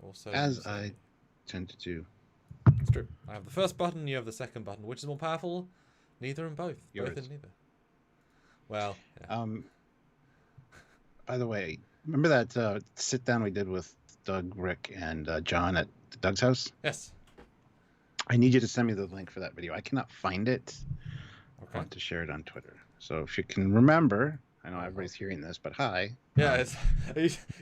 Or so As I tend to do. It's true. I have the first button, you have the second button. Which is more powerful? Neither and both. Yours. Both and neither. Well, yeah. By the way, remember that sit down we did with Doug, Rick, and John at Doug's house? Yes. I need you to send me the link for that video. I cannot find it. Okay. I want to share it on Twitter. So if you can remember, I know everybody's hearing this, but hi. Yeah,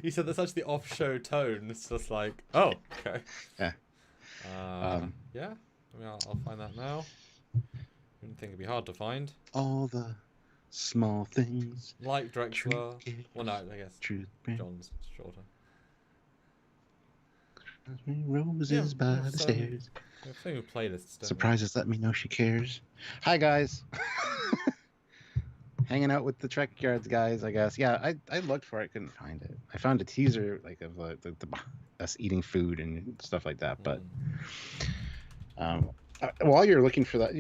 you said that's such the off-show tone. It's just like, oh, okay. Yeah. Yeah. I mean, I'll find that now. Didn't think it'd be hard to find. All the small things. Like Drexler. Well, no, I guess Truth. John's shorter. Roses by the stairs. We're playlists. Surprises let me know she cares. Hi guys. Hanging out with the Trekyards guys, I guess. Yeah, I looked for it, couldn't find it. I found a teaser like of us eating food and stuff like that, but while you're looking for that,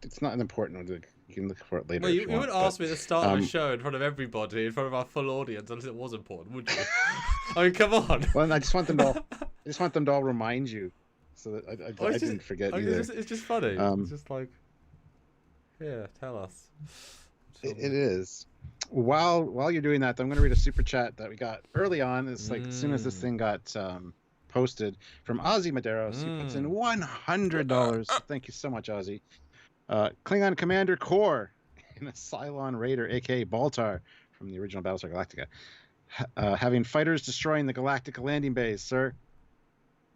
it's not important. You can look for it later. Well, you want, would ask me at the start of the show in front of everybody, in front of our full audience, unless it was important, would you? I mean, come on. Well, I just want them to all remind you, so that I didn't forget either. It's just funny. It's just like, yeah, tell us. It is. While you're doing that, I'm going to read a super chat that we got early on. It's like as soon as this thing got posted from Ozzy Maderos. He puts in $100. Thank you so much, Ozzy. Klingon Commander Core and a Cylon Raider, aka Baltar, from the original Battlestar Galactica. Having fighters destroying the Galactica landing bays, sir.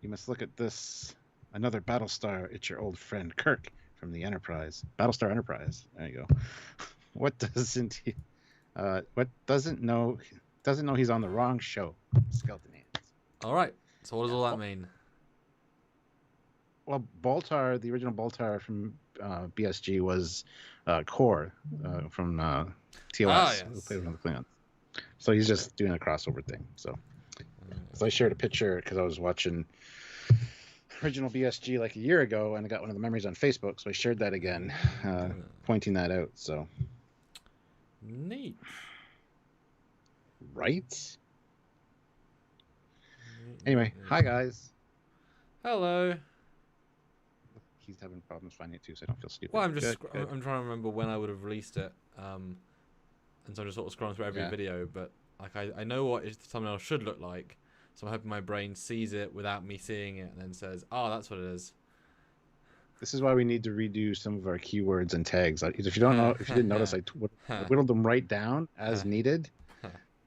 You must look at this. Another Battlestar. It's your old friend Kirk from the Enterprise. Battlestar Enterprise. There you go. What doesn't know he's on the wrong show. Skeleton hands. All right. So what does all that mean? Well, Baltar, the original Baltar from BSG was Core from TOS. Yes. Who played one of the Klingons. So he's just doing a crossover thing. So I shared a picture because I was watching original BSG like a year ago, and I got one of the memories on Facebook, so I shared that again, pointing that out. So neat, right? Anyway, hi guys. Hello. He's having problems finding it too, so I don't feel stupid. Well, I'm trying to remember when I would have released it, and so I'm just sort of scrolling through every video. But like I know what the thumbnail should look like, so I'm hoping my brain sees it without me seeing it, and then says, "Oh, that's what it is." This is why we need to redo some of our keywords and tags. If you don't know, if you didn't notice, I whittled them right down as needed,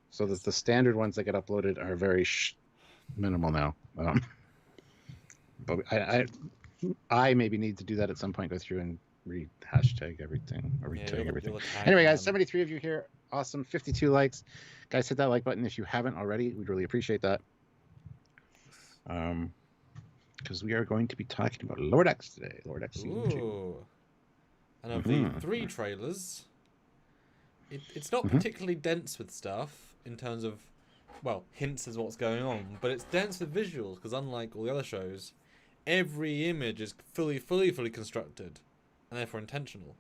so that the standard ones that get uploaded are very minimal now. But I maybe need to do that at some point. Go through and hashtag everything or retag everything. Anyway, guys, 73 of you here. Awesome. 52 likes. Guys, hit that like button if you haven't already. We'd really appreciate that. Because we are going to be talking about Lower Decks today. Lower Decks Season 2. And of the 3 trailers, it's not particularly dense with stuff in terms of, well, hints as what's going on, but it's dense with visuals because unlike all the other shows, every image is fully constructed and therefore intentional.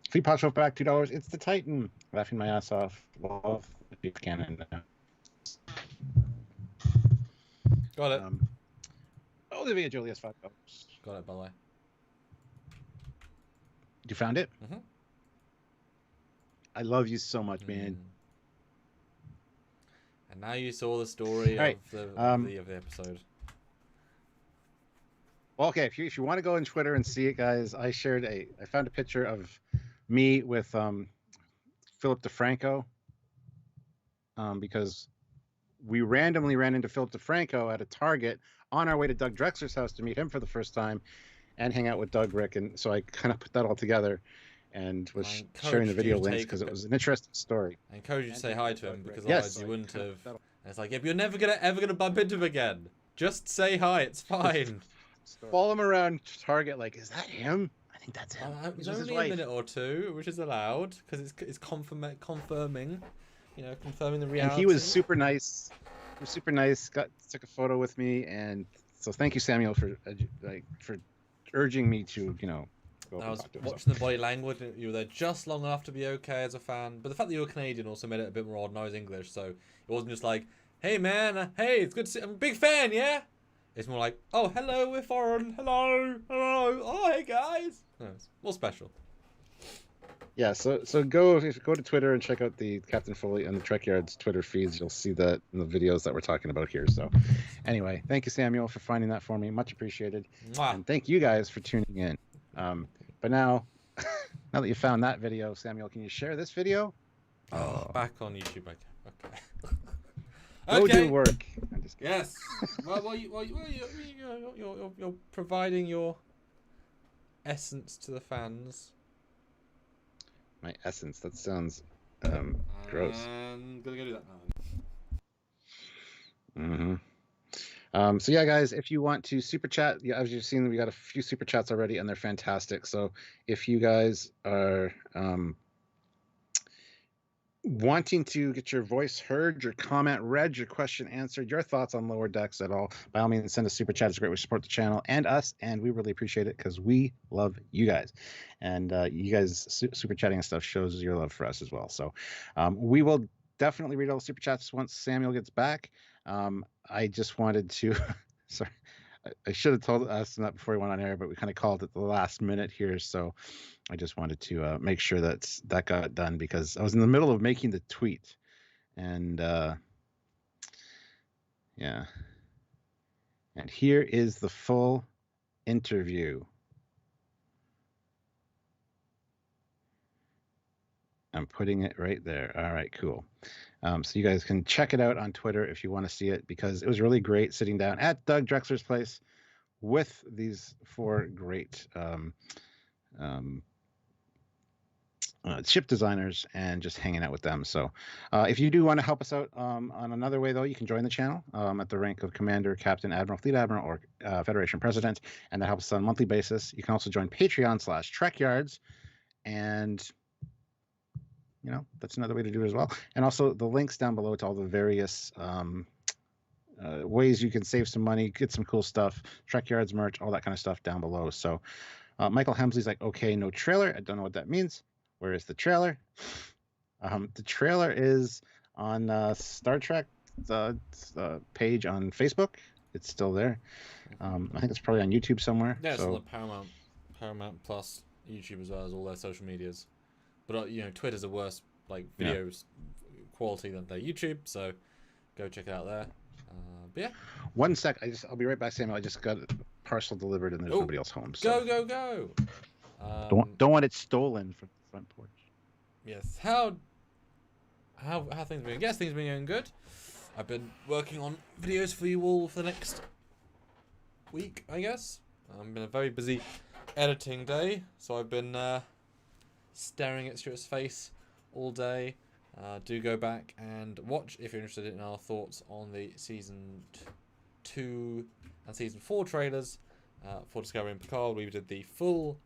Fleet Pod Show back $2. It's the Titan. Laughing my ass off. Love the canon. Got it. Olivia Julius $5. Got it, by the way. You found it? Mm-hmm. I love you so much, man. And now you saw the story of the episode. Well, okay, if you want to go on Twitter and see it, guys, I found a picture of me with Philip DeFranco because we randomly ran into Philip DeFranco at a Target on our way to Doug Drexler's house to meet him for the first time and hang out with Doug, Rick, and so I kind of put that all together and was sharing the video links because it was an interesting story. I encourage you to say hi to him because otherwise you wouldn't have. And it's like, if you're never ever gonna bump into him again, just say hi. It's fine. Follow him around Target, like, is that him? I think that's him. It's only a minute or two, which is allowed because it's confirming, confirming the reality. And he was super nice. He was super nice. Took a photo with me, and so thank you, Samuel, for urging me to go. I was watching the body language. And you were there just long enough to be okay as a fan, but the fact that you were Canadian also made it a bit more odd. And I was English, so it wasn't just like, hey man, hey, it's good to see. I'm a big fan, yeah. It's more like, oh, hello, we're foreign. Hello, hello. Oh, hey guys. No, it's more special. Yeah, so if you go to Twitter and check out the Captain Foley and the Trekyards Twitter feeds, you'll see that in the videos that we're talking about here. So anyway, thank you, Samuel, for finding that for me. Much appreciated. Mwah. And thank you guys for tuning in. But now, now that you found that video, Samuel, can you share this video? Oh, back on YouTube. Okay. Go do work. I'm just kidding. Yes. Well, you're providing your essence to the fans. My essence. That sounds gross. I'm gonna go do that now. So yeah, guys, if you want to super chat, yeah, as you've seen, we got a few super chats already, and they're fantastic. So if you guys are wanting to get your voice heard, your comment read, your question answered, your thoughts on Lower Decks at all, by all means, send a super chat. It's a great way to support the channel and us, and we really appreciate it because we love you guys. And you guys super chatting and stuff shows your love for us as well. So we will definitely read all the super chats once Samuel gets back. I just wanted to, sorry, I should have told us that before we went on air, but we kind of called it the last minute here. So I just wanted to make sure that got done because I was in the middle of making the tweet. And yeah. And here is the full interview. I'm putting it right there. All right, cool. So you guys can check it out on Twitter if you want to see it, because it was really great sitting down at Doug Drexler's place with these four great ship designers and just hanging out with them. So if you do want to help us out on another way, though, you can join the channel at the rank of Commander, Captain, Admiral, Fleet Admiral, or Federation President, and that helps us on a monthly basis. You can also join Patreon/Trekyards, and you know, that's another way to do it as well. And also the links down below to all the various ways you can save some money, get some cool stuff, Trekyards merch, all that kind of stuff down below. So Michael Hemsley's like, okay, no trailer. I don't know what that means. Where is the trailer? The trailer is on Star Trek page on Facebook. It's still there. I think it's probably on YouTube somewhere. Yeah, it's on the Paramount Plus YouTube as well as all their social medias. But you know, Twitter's a worse like videos quality than their YouTube, so go check it out there. But yeah. 1 sec, I'll be right back, Samuel. I just got a parcel delivered and there's nobody else home. So. Go. Don't want it stolen from the front porch. Yes. How things been? Yes, things have been going good. I've been working on videos for you all for the next week, I guess. Been a very busy editing day, so I've been staring at Stuart's face all day. Do go back and watch if you're interested in our thoughts on the season 2 and season 4 trailers for Discovery and Picard. We did the full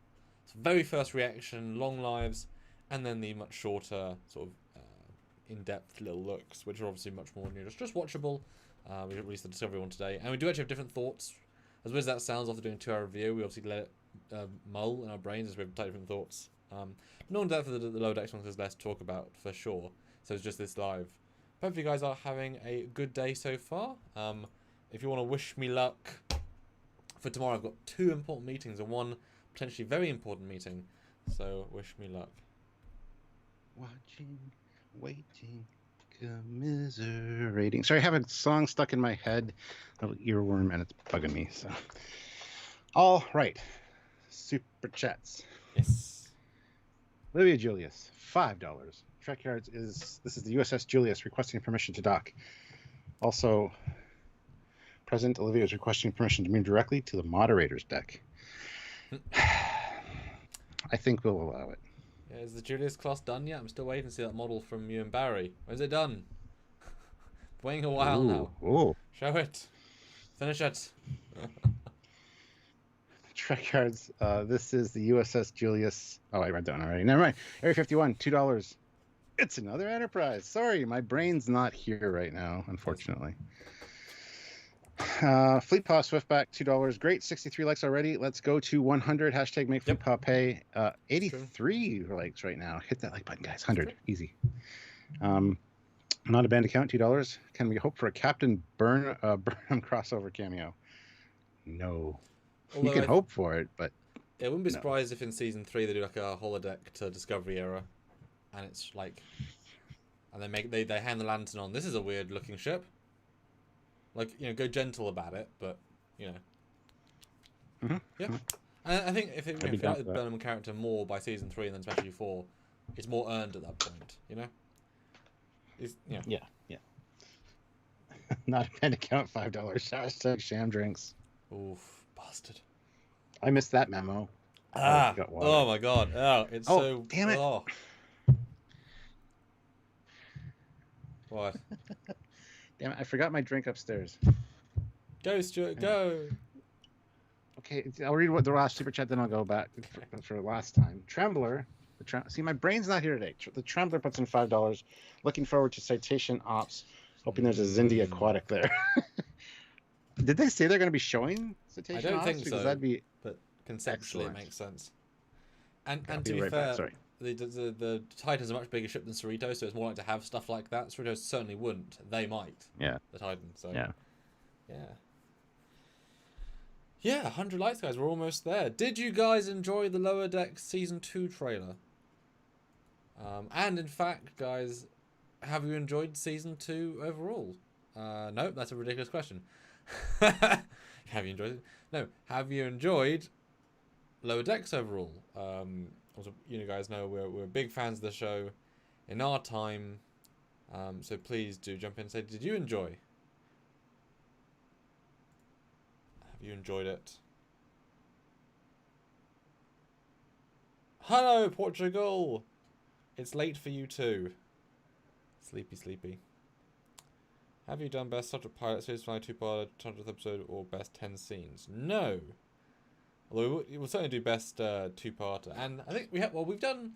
very first reaction, long lives, and then the much shorter sort of in-depth little looks, which are obviously much more just watchable. We released the Discovery one today, and we do actually have different thoughts. As weird as that sounds after doing a 2-hour review, we obviously let it mull in our brains as we have different thoughts. No in depth for the Lower Decks ones, there's less to talk about for sure. So it's just this live. Hopefully you guys are having a good day so far. If you want to wish me luck for tomorrow, I've got 2 important meetings and 1 potentially very important meeting. So wish me luck. Watching, waiting, commiserating. Sorry, I have a song stuck in my head, a little earworm, and it's bugging me. So, all right, super chats. Yes. Olivia Julius, $5. Trekyards this is the USS Julius requesting permission to dock. Also, President Olivia is requesting permission to move directly to the moderator's deck. I think we'll allow it. Yeah, is the Julius class done yet? I'm still waiting to see that model from you and Barry. When's it done? Waiting a while now. Ooh. Show it. Finish it. Trekyards, this is the USS Julius. Oh, I read that one already. Never mind. Area 51, $2. It's another Enterprise. Sorry, my brain's not here right now, unfortunately. Fleet Paw Swiftback, $2. Great, 63 likes already. Let's go to 100. Hashtag make Fleet Paw pay. 83 likes right now. Hit that like button, guys. 100, easy. Not a banned account, $2. Can we hope for a Captain Burnham crossover cameo? No. You Although can hope for it, but I wouldn't be no. surprised if in season 3 they do like a holodeck to Discovery era, and it's like, and they hand the lantern on. This is a weird looking ship. Like, you know, go gentle about it, but you know, yeah. And I think if you like the Burnham character more by season 3 and then especially 4, it's more earned at that point. You know. Yeah. Not a banned account, $5. Hashtag sham drinks. Oof, bastard. I missed that memo. Oh my god. Oh, it's so. Damn it. Oh. What? Damn it, I forgot my drink upstairs. Go, Stuart, go. Okay, I'll read what the last super chat, then I'll go back for last time. Trembler. See, my brain's not here today. The Trembler puts in $5. Looking forward to Citation Ops. Hoping there's a Zindi Aquatic there. Did they say they're going to be showing Citation Ops? I don't think because so. that'd be conceptually it makes sense. And to be right fair, back, the Titan's a much bigger ship than Cerritos, so it's more like to have stuff like that. Cerritos certainly wouldn't. They might. Yeah. The Titan. So yeah. Yeah, 100 likes, guys. We're almost there. Did you guys enjoy the Lower Decks Season 2 trailer? And in fact, guys, have you enjoyed Season 2 overall? No, that's a ridiculous question. Have you enjoyed it? No. Have you enjoyed Lower Decks overall? Also, you guys know we're big fans of the show in our time. So please do jump in and say, did you enjoy? Have you enjoyed it? Hello, Portugal! It's late for you too. Sleepy. Have you done best subject pilot, series finale, 2-part, 100th episode, or best 10 scenes? No. Although we'll certainly do best 2-parter, and I think we've done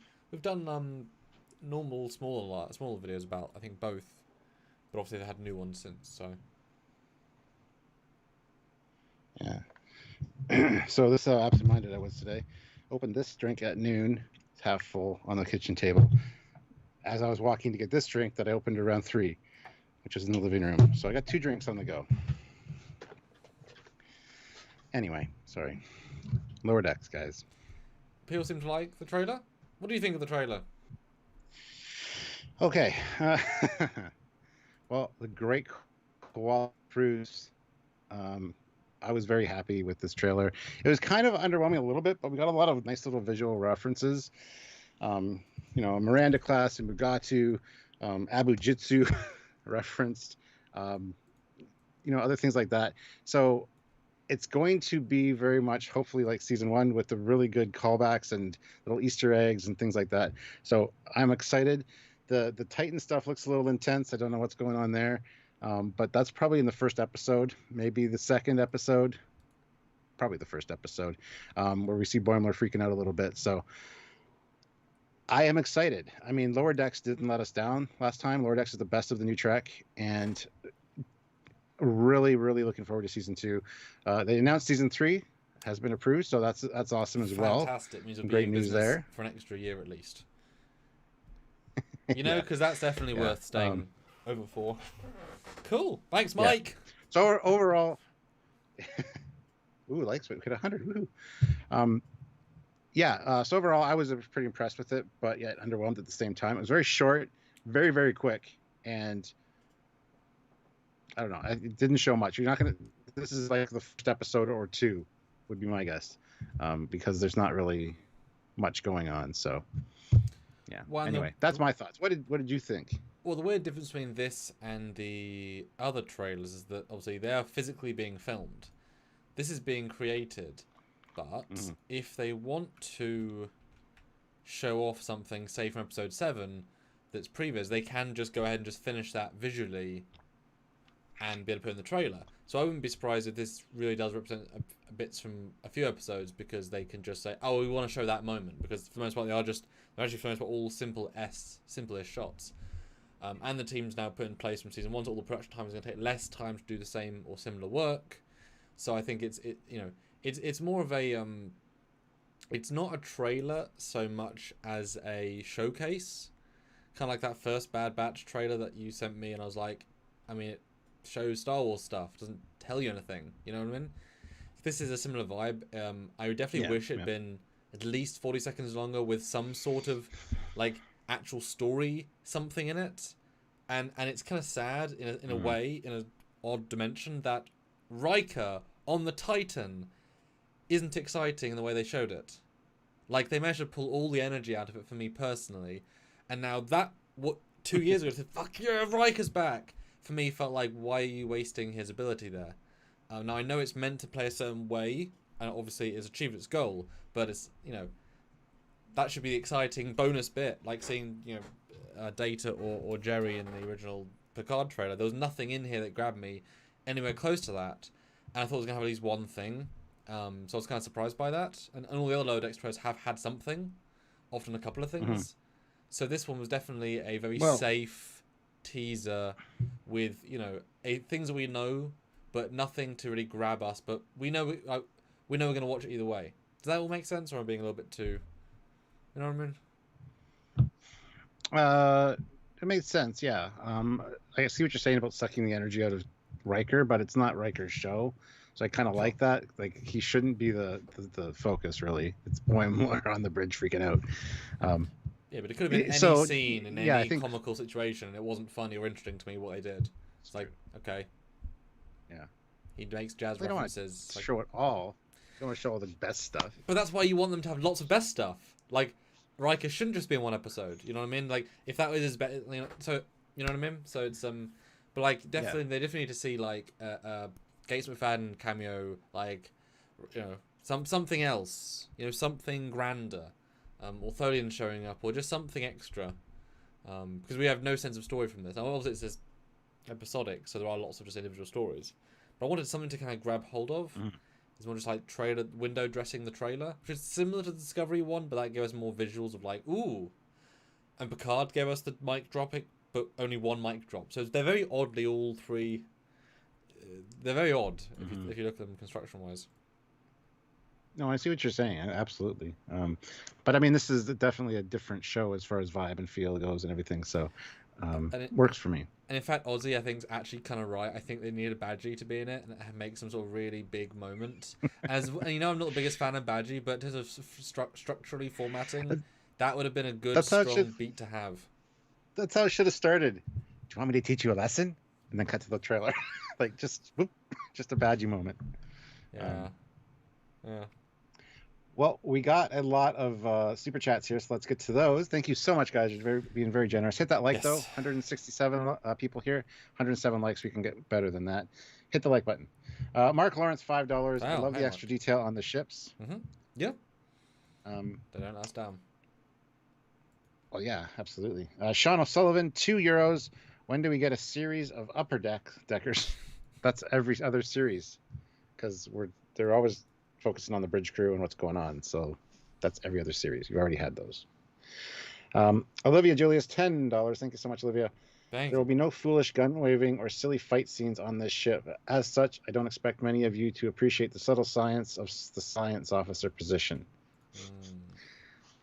normal smaller videos about I think both, but obviously they had new ones since. So yeah. So this is how absent-minded I was today. Opened this drink at noon. It's half full on the kitchen table. As I was walking to get this drink that I opened around 3, which is in the living room. So I got 2 drinks on the go. Anyway, sorry. Lower Decks, guys. People seem to like the trailer. What do you think of the trailer? Okay. Well, the great quality proofs. I was very happy with this trailer. It was kind of underwhelming a little bit, but we got a lot of nice little visual references. Miranda class and Mugatu, Abu Jitsu referenced, other things like that. So it's going to be very much, hopefully, like season 1 with the really good callbacks and little Easter eggs and things like that. So I'm excited. The Titan stuff looks a little intense. I don't know what's going on there. But that's probably in the first episode, maybe the second episode, probably the first episode, where we see Boimler freaking out a little bit. So I am excited. I mean, Lower Decks didn't let us down last time. Lower Decks is the best of the new Trek, and really, really looking forward to season 2. They announced season 3 has been approved, so that's awesome as well. Fantastic. Means great news there for an extra year at least. Because that's definitely worth staying over for. Cool. Thanks, Mike. Yeah. So overall, likes we hit 100. Woohoo. So overall, I was pretty impressed with it, but yet underwhelmed at the same time. It was very short, very, very quick, and I don't know. It didn't show much. You're not gonna. This is like the first episode or 2, would be my guess, because there's not really much going on. So, yeah. Well, anyway, that's my thoughts. What did you think? Well, the weird difference between this and the other trailers is that obviously they are physically being filmed. This is being created, but if they want to show off something, say from episode 7, that's previous, they can just go ahead and just finish that visually and be able to put in the trailer. So I wouldn't be surprised if this really does represent bits from a few episodes, because they can just say, oh, we want to show that moment, because for the most part they're actually for the most part all simple-ish shots. And the team's now put in place from season 1, so all the production time is going to take less time to do the same or similar work. So I think it's more of a it's not a trailer so much as a showcase, kind of like that first Bad Batch trailer that you sent me, and I was like, I mean, it shows Star Wars stuff, doesn't tell you anything. You know what I mean? This is a similar vibe. I would definitely wish it'd been at least 40 seconds longer with some sort of like actual story, something in it. And it's kind of sad in a way, in an odd dimension, that Riker on the Titan isn't exciting in the way they showed it. Like, they managed to pull all the energy out of it for me personally. And now that, 2 years ago, said, fuck yeah, Riker's back, for me felt like, why are you wasting his ability there? Now, I know it's meant to play a certain way, and obviously it's achieved its goal, but it's, you know, that should be the exciting bonus bit, like seeing, you know, Data or Jerry in the original Picard trailer. There was nothing in here that grabbed me anywhere close to that, and I thought it was going to have at least one thing, so I was kind of surprised by that, and all the other Lower Decks trailers have had something, often a couple of things, so this one was definitely a very safe teaser with, you know, things that we know, but nothing to really grab us, but we know we're going to watch it either way. Does that all make sense, or am I being a little bit too... You know what I mean? It makes sense, yeah. I see what you're saying about sucking the energy out of Riker, but it's not Riker's show, so I kind of like that. Like, he shouldn't be the focus, really. It's Boimler on the bridge freaking out. Yeah, but it could have been any scene in any comical situation, and it wasn't funny or interesting to me what they did. It's like, okay. Yeah. He makes jazz they references. Don't want to show it all. They don't want to show all the best stuff. But that's why you want them to have lots of best stuff. Like, Riker shouldn't just be in one episode. You know what I mean? Like, if that was his best, you know, so you know what I mean? So it's but like definitely they definitely need to see like Gates McFadden cameo, like, you know, something else, you know, something grander, or Tholian showing up, or just something extra, because we have no sense of story from this. Now, obviously it's just episodic, so there are lots of just individual stories. But I wanted something to kind of grab hold of. It's more just like trailer window dressing the trailer, which is similar to the Discovery one, but that gave us more visuals of like, ooh. And Picard gave us the mic dropping, but only one mic drop. So they're very oddly all three. They're very odd if you look at them construction wise. No, I see what you're saying. Absolutely. But I mean, this is definitely a different show as far as vibe and feel goes and everything. So it works for me. And in fact, Ozzy, I think, is actually kind of right. I think they need a Badgie to be in it and make some sort of really big moment. And you know, I'm not the biggest fan of Badgie, but in terms of structurally formatting, that would have been a good, strong beat to have. That's how it should have started. Do you want me to teach you a lesson? And then cut to the trailer. Like, just a Badgie moment. Yeah. Yeah. Well, we got a lot of super chats here, so let's get to those. Thank you so much, guys. You're being very generous. Hit that like, though. 167 people here. 107 likes. We can get better than that. Hit the like button. Mark Lawrence, $5. Wow, I love the extra detail on the ships. Yeah. They don't last down. Well, yeah, absolutely. Sean O'Sullivan, €2. When do we get a series of Upper Deckers? That's every other series, because they're always focusing on the bridge crew and what's going on. So that's every other series. You've already had those. Olivia Julius, $10. Thank you so much, Olivia. There will be no foolish gun waving or silly fight scenes on this ship. As such, I don't expect many of you to appreciate the subtle science of the science officer position.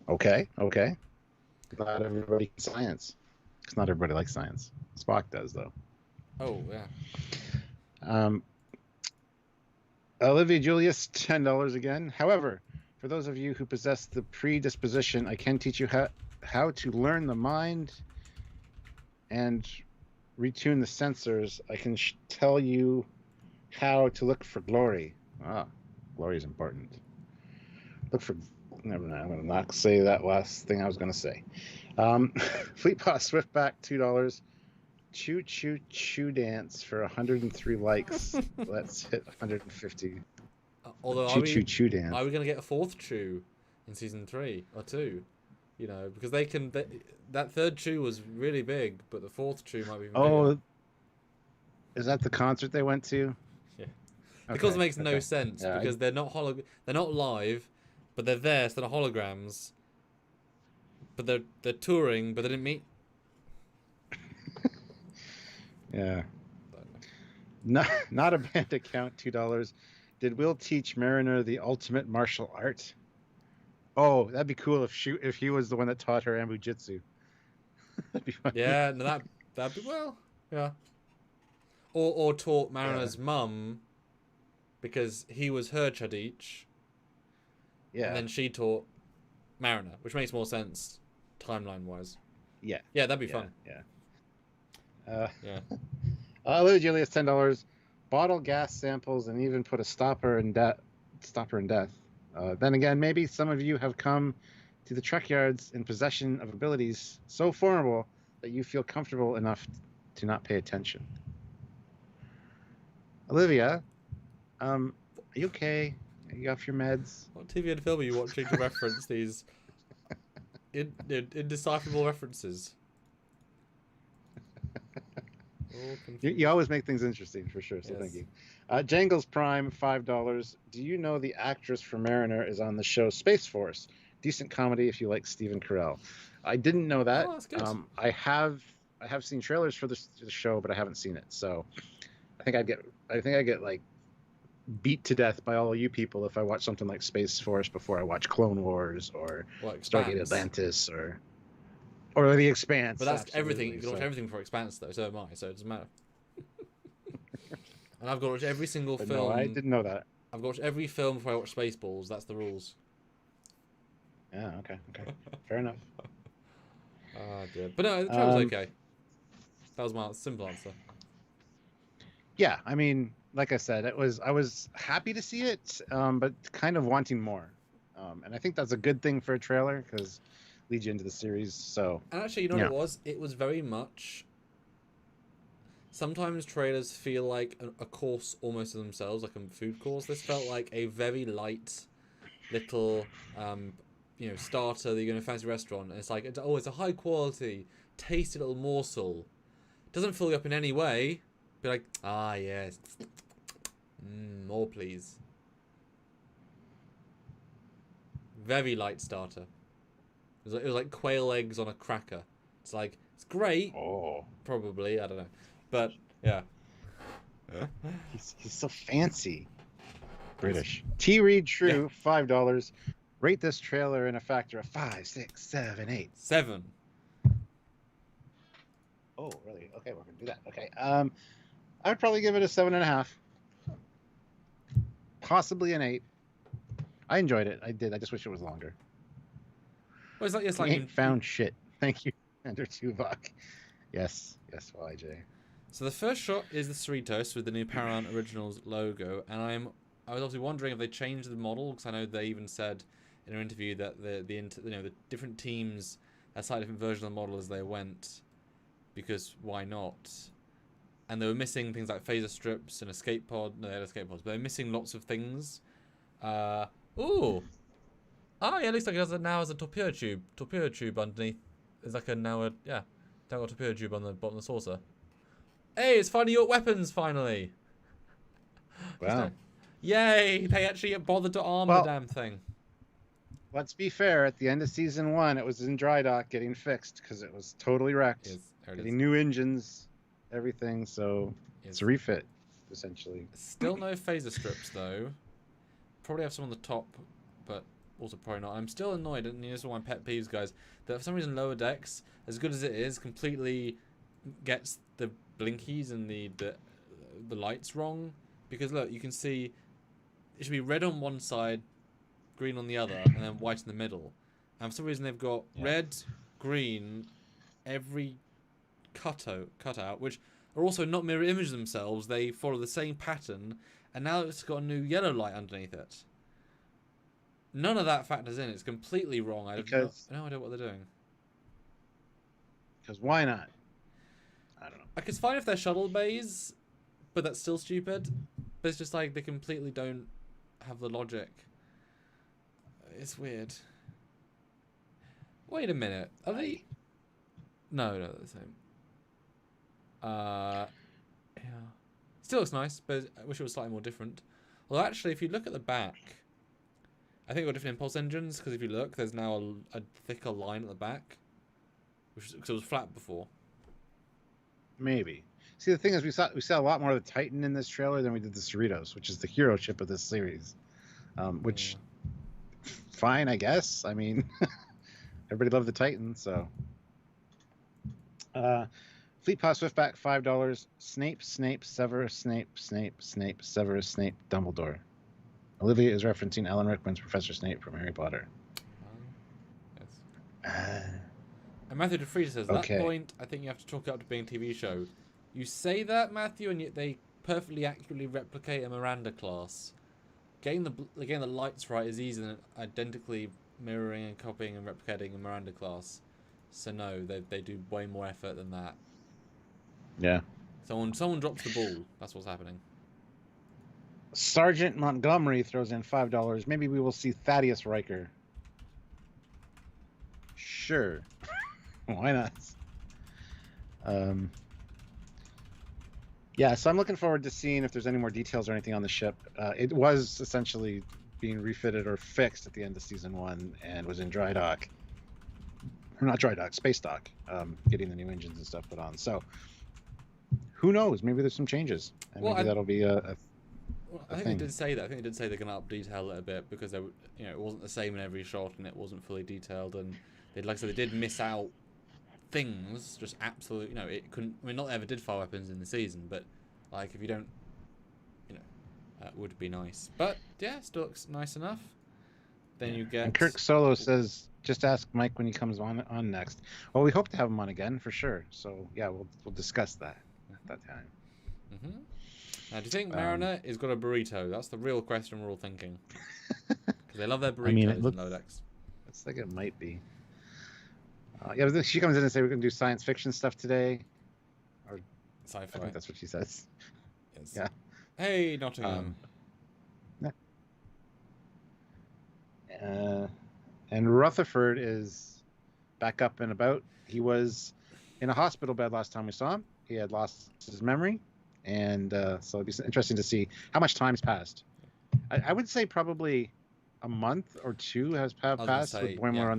Okay. Not everybody can science. Because not everybody likes science. Spock does, though. Oh, yeah. Olivia Julius, $10 again. However, for those of you who possess the predisposition, I can teach you how to learn the mind and retune the sensors. I can tell you how to look for glory. Glory is important. Never mind. I'm going to not say that last thing I was going to say. Fleetpaw Swiftback, $2. Choo Choo Choo Dance for 103 likes. Let's hit 150. Although Choo Choo Dance. Are we going to get a fourth Chew in season 3 or 2? You know, because that third Chew was really big, but the fourth Chew might be even bigger. Is that the concert they went to? Yeah. Because it makes no sense, because they're not live, but they're there, so they're holograms. But they're touring, but they didn't meet. Yeah. Not a band account, $2. Did Will teach Mariner the ultimate martial art? Oh, that'd be cool if he was the one that taught her Ambujitsu. That'd be funny. Yeah, no, that'd be well. Yeah. Or taught Mariner's mum, because he was her Chadich, and then she taught Mariner, which makes more sense timeline wise. Yeah. Yeah, that'd be fun. Yeah. Yeah. Lou Julius, $10. Bottle gas samples and even put a stopper in death. Then again, maybe some of you have come to the Trekyards in possession of abilities so formidable that you feel comfortable enough to not pay attention. Olivia, are you okay? Are you off your meds? What TV and film are you watching to reference these indecipherable references? You always make things interesting, for sure, so thank you. Jangles Prime, $5. Do you know the actress for Mariner is on the show Space Force? Decent comedy if you like Stephen Carell. I didn't know that. Oh, that's good. I have seen trailers for the show, but I haven't seen it. So I think I get like beat to death by all of you people if I watch something like Space Force before I watch Clone Wars or Stargate Atlantis or The Expanse. But that's everything. You can watch everything for Expanse, though. So am I. So it doesn't matter. And I've got to watch every single film. No, I didn't know that. I've got to watch every film before I watch Spaceballs. That's the rules. Yeah. Okay. Fair enough. Oh dear. But no, the trailer's okay. That was my simple answer. Yeah, I mean, like I said, I was happy to see it, but kind of wanting more. And I think that's a good thing for a trailer because it leads you into the series. So. And actually, you know what it was? It was very much. Sometimes trailers feel like a course almost in themselves, like a food course. This felt like a very light little, starter that you're in a fancy restaurant. And it's like, it's a high quality, tasty little morsel. Doesn't fill you up in any way. Be like, yes. More please. Very light starter. It was like quail eggs on a cracker. It's like, it's great. Oh. Probably, I don't know. But, yeah. He's so fancy. British. T. Reed True, $5. Rate this trailer in a factor of 5, 6, 7, 8. 7. Oh, really? Okay, we're gonna do that. Okay. I would probably give it a 7.5. Possibly an 8. I enjoyed it. I did. I just wish it was longer. Well, it's like ain't found shit. Thank you, Ender Tuvok. Yes, YJ. So the first shot is the Cerritos with the new Paramount Originals logo, and I was obviously wondering if they changed the model, because I know they even said in an interview that the different teams had slightly different version of the model as they went, because why not? And they were missing things like phaser strips and escape pod. No, they had escape pods, but they're missing lots of things. Yeah, it looks like it now has a torpedo tube underneath. There's like now got a torpedo tube on the bottom of the saucer. Hey, it's finally your weapons, finally. Wow. Yay, they actually bothered to arm the damn thing. Let's be fair, at the end of season 1, it was in dry dock getting fixed because it was totally wrecked. Getting new engines, everything, so it's a refit, essentially. Still no phaser strips, though. Probably have some on the top, but also probably not. I'm still annoyed, and this is one of my pet peeves, guys, that for some reason Lower Decks, as good as it is, completely gets the blinkies and the lights wrong. Because look, you can see it should be red on one side, green on the other, and then white in the middle. And for some reason they've got red, green, every cutout, which are also not mirror image themselves. They follow the same pattern, and now it's got a new yellow light underneath it. None of that factors in. It's completely wrong. I have no idea what they're doing. Because why not? I don't know. It's fine if they're shuttle bays, but that's still stupid. But it's just like they completely don't have the logic. It's weird. Wait a minute. Are they? No, they're the same. Yeah. Still looks nice, but I wish it was slightly more different. Well, actually, if you look at the back, I think we've got different impulse engines, because if you look, there's now a thicker line at the back, because it was flat before. Maybe. See, the thing is, we saw a lot more of the Titan in this trailer than we did the Cerritos, which is the hero ship of this series. Which, fine, I guess. I mean, everybody loved the Titan, so. Fleet Pass Swiftback, $5. Snape, Severus Snape, Severus Snape, Dumbledore. Olivia is referencing Alan Rickman's Professor Snape from Harry Potter. Yes. And Matthew DeFries says, okay. That point, I think you have to chalk it up to being a TV show. You say that, Matthew, and yet they perfectly accurately replicate a Miranda class. Getting the lights right is easier than identically mirroring and copying and replicating a Miranda class. So no, they do way more effort than that. Yeah. Someone drops the ball. That's what's happening. Sergeant Montgomery throws in $5. Maybe we will see Thaddeus Riker. Sure. Why not? Yeah, so I'm looking forward to seeing if there's any more details or anything on the ship. It was essentially being refitted or fixed at the end of season 1 and was in dry dock. Or not dry dock, space dock, getting the new engines and stuff put on. So who knows? Maybe there's some changes, and maybe that'll be a I think they did say that. I think they did say they're going to up detail it a bit because they, it wasn't the same in every shot and it wasn't fully detailed, and they, like I said, they did miss out things. Just absolutely, it couldn't. I mean, not that they ever did fire weapons in the season, but like if you don't, that would be nice. But yeah, still looks nice enough. Then you get. And Kirk Solo says, "Just ask Mike when he comes on next." Well, we hope to have him on again for sure. So yeah, we'll discuss that at that time. Mm-hmm. Now, do you think Mariner has got a burrito? That's the real question we're all thinking. Because they love their burritos in Lodex. Looks like it might be. Yeah, but she comes in and says we're going to do science fiction stuff today. Or sci-fi. I think that's what she says. Yes. Yeah. Hey, Nottingham. And Rutherford is back up and about. He was in a hospital bed last time we saw him. He had lost his memory. And so it'd be interesting to see how much time's passed. I would say probably a month or two has passed with Boimler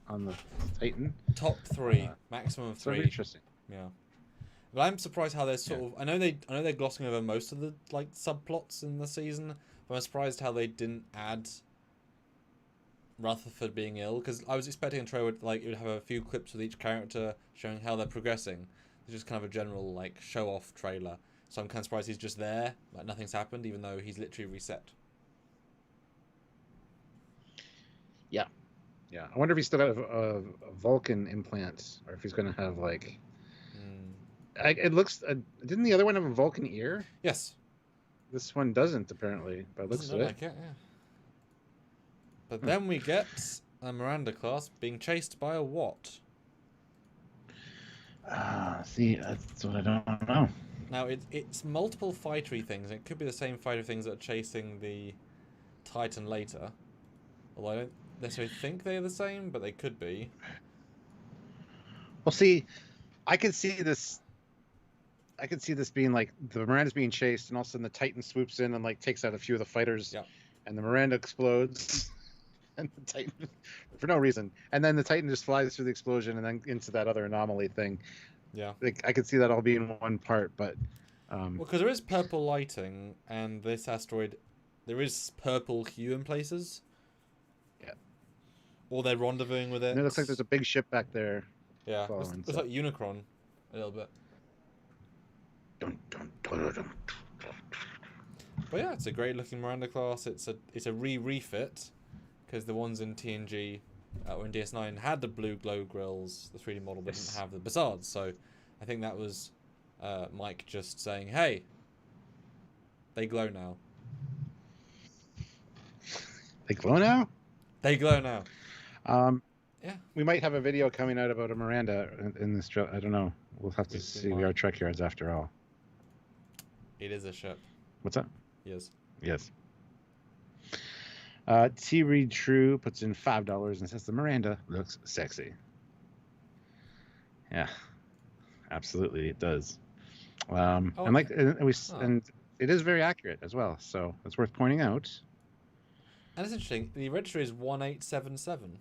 on the Titan. Top 3, maximum of 3. So interesting. Yeah, but I'm surprised how they're sort of. I know they're glossing over most of the subplots in the season, but I'm surprised how they didn't add Rutherford being ill, because I was expecting a trailer it would have a few clips with each character showing how they're progressing. It's just kind of a general show-off trailer. So I'm kind of surprised he's just there, nothing's happened, even though he's literally reset. Yeah. I wonder if he's still got a Vulcan implant, or if he's going to have it looks. Didn't the other one have a Vulcan ear? Yes. This one doesn't apparently, but it looks like it. Yeah. But then we get a Miranda class being chased by a what? See, that's what I don't know. Now, it's multiple fightery things. It could be the same fighter things that are chasing the Titan later. Although I don't necessarily think they're the same, but they could be. Well, see, I could see this being the Miranda's being chased, and all of a sudden the Titan swoops in and takes out a few of the fighters, and the Miranda explodes, and the Titan, for no reason, and then the Titan just flies through the explosion and then into that other anomaly thing. Yeah, I could see that all being one part, but well, because there is purple lighting, and this asteroid, there is purple hue in places. Yeah, or they're rendezvousing with it. And it looks like there's a big ship back there. Yeah, it's like Unicron, a little bit. But yeah, it's a great looking Miranda class. It's a refit, because the ones in TNG or in DS9 had the blue glow grills, the 3D model, but didn't have the Bassards. So I think that was Mike just saying, hey, they glow now. They glow now? They glow now. Yeah. We might have a video coming out about a Miranda in this. I don't know. We'll have to see. We are Trekyards after all. It is a ship. What's up? Yes. T. Reed True puts in $5 and says the Miranda looks sexy. Yeah, absolutely it does. And it is very accurate as well, so it's worth pointing out. And it's interesting. The registry is 1877.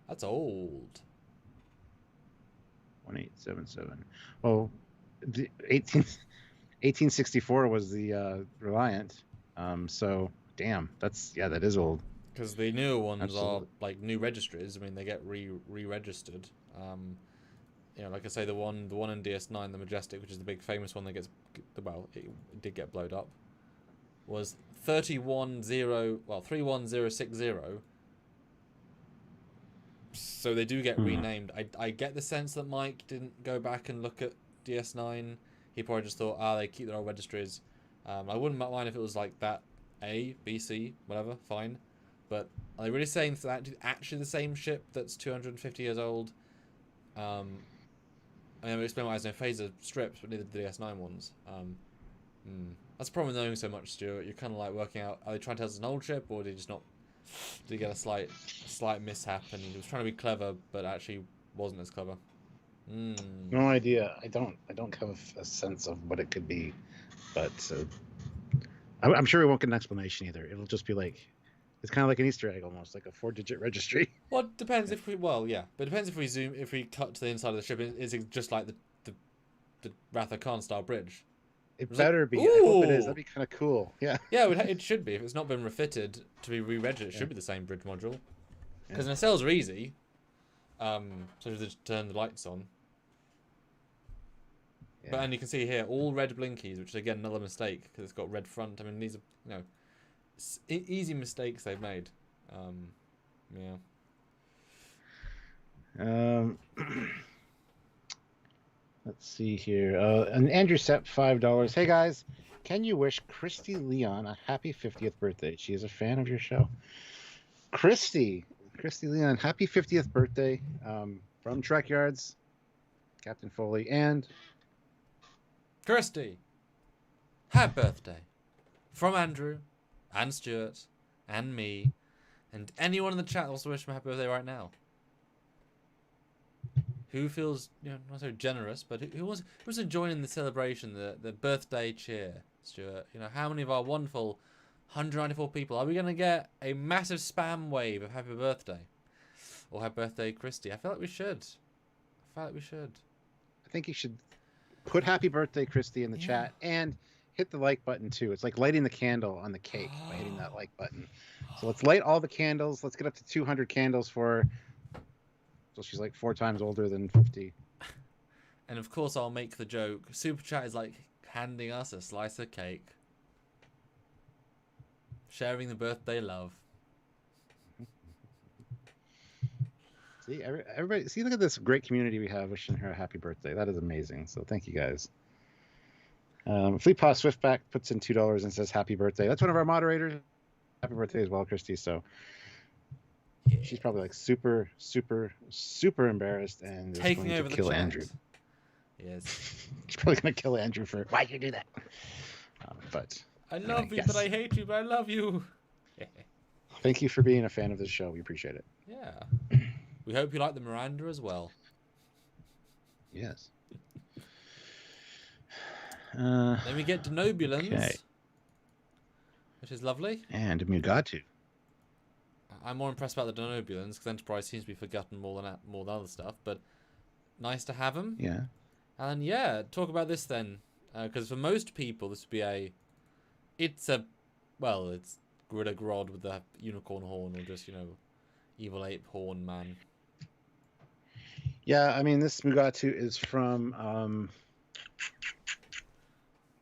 That's old. 1877. Well, the 1864 was the Reliant. So damn, that is old. Because the newer ones are new registries. I mean, they get re-registered. You know, like I say, the one in DS9, the Majestic, which is the big famous one that gets, well, it did get blowed up, was 31060. So they do get renamed. I get the sense that Mike didn't go back and look at DS9. He probably just thought, they keep their old registries. I wouldn't mind if it was like that A, B, C, whatever, fine. But are they really saying that actually the same ship that's 250 years old? I mean, I'll explain why there's no phaser strips, but neither the DS9 ones. That's the problem with knowing so much, Stuart. You're kind of like working out, are they trying to tell us an old ship, or did he just not... Did he get a slight mishap and he was trying to be clever, but actually wasn't as clever? No idea. I don't have a sense of what it could be, but I'm sure we won't get an explanation either. It'll just be like, it's kind of like an Easter egg almost, like a 4-digit registry. Well, it depends if we... Well, yeah. But it depends if we cut to the inside of the ship. Is it just like the Wrath of Khan style bridge? It better be. I hope it is. That'd be kind of cool. Yeah. Yeah, it should be. If it's not been refitted to be re-registered, it should be the same bridge module. Because nacelles are easy. So just turn the lights on. Yeah. But and you can see here all red blinkies, which is again another mistake because it's got red front. I mean, these are easy mistakes they've made. Let's see here. And Andrew Sepp, $5. Hey guys, can you wish Christy Leon a happy 50th birthday? She is a fan of your show. Christy Leon, happy 50th birthday from Trekyards, Captain Foley, and Christy. Happy birthday from Andrew and Stuart and me and anyone in the chat wants to wish him a happy birthday right now. Who feels, not so generous, but who wants to join in the celebration, the birthday cheer, Stuart? How many of our wonderful 194 people are we going to get a massive spam wave of happy birthday? Or happy birthday, Christy? I feel like we should. I think you should put happy birthday, Christy, in the chat and hit the like button too. It's like lighting the candle on the cake by hitting that like button. So let's light all the candles. Let's get up to 200 candles for her. So she's like 4 times older than 50. And of course I'll make the joke. Super Chat is like handing us a slice of cake. Sharing the birthday love. See, everybody, look at this great community we have wishing her a happy birthday. That is amazing. So thank you guys. Fleetpaw Swiftback puts in $2 and says happy birthday. That's one of our moderators. Happy birthday as well, Christy. So she's probably like super, super, super embarrassed and is taking going over to kill Andrew. Yes. She's probably going to kill Andrew for why'd you do that? But I love you, but I hate you, but I love you. Thank you for being a fan of this show. We appreciate it. Yeah. We hope you like the Miranda as well. Yes. Then we get Denobulans, which is lovely. And Mugatu. I'm more impressed about the Denobulans because Enterprise seems to be forgotten more than other stuff, but nice to have them. Yeah. And talk about this then, because for most people this would be it's Gorilla Grodd with the unicorn horn, or just evil ape horn man. Yeah, I mean this Mugatu is from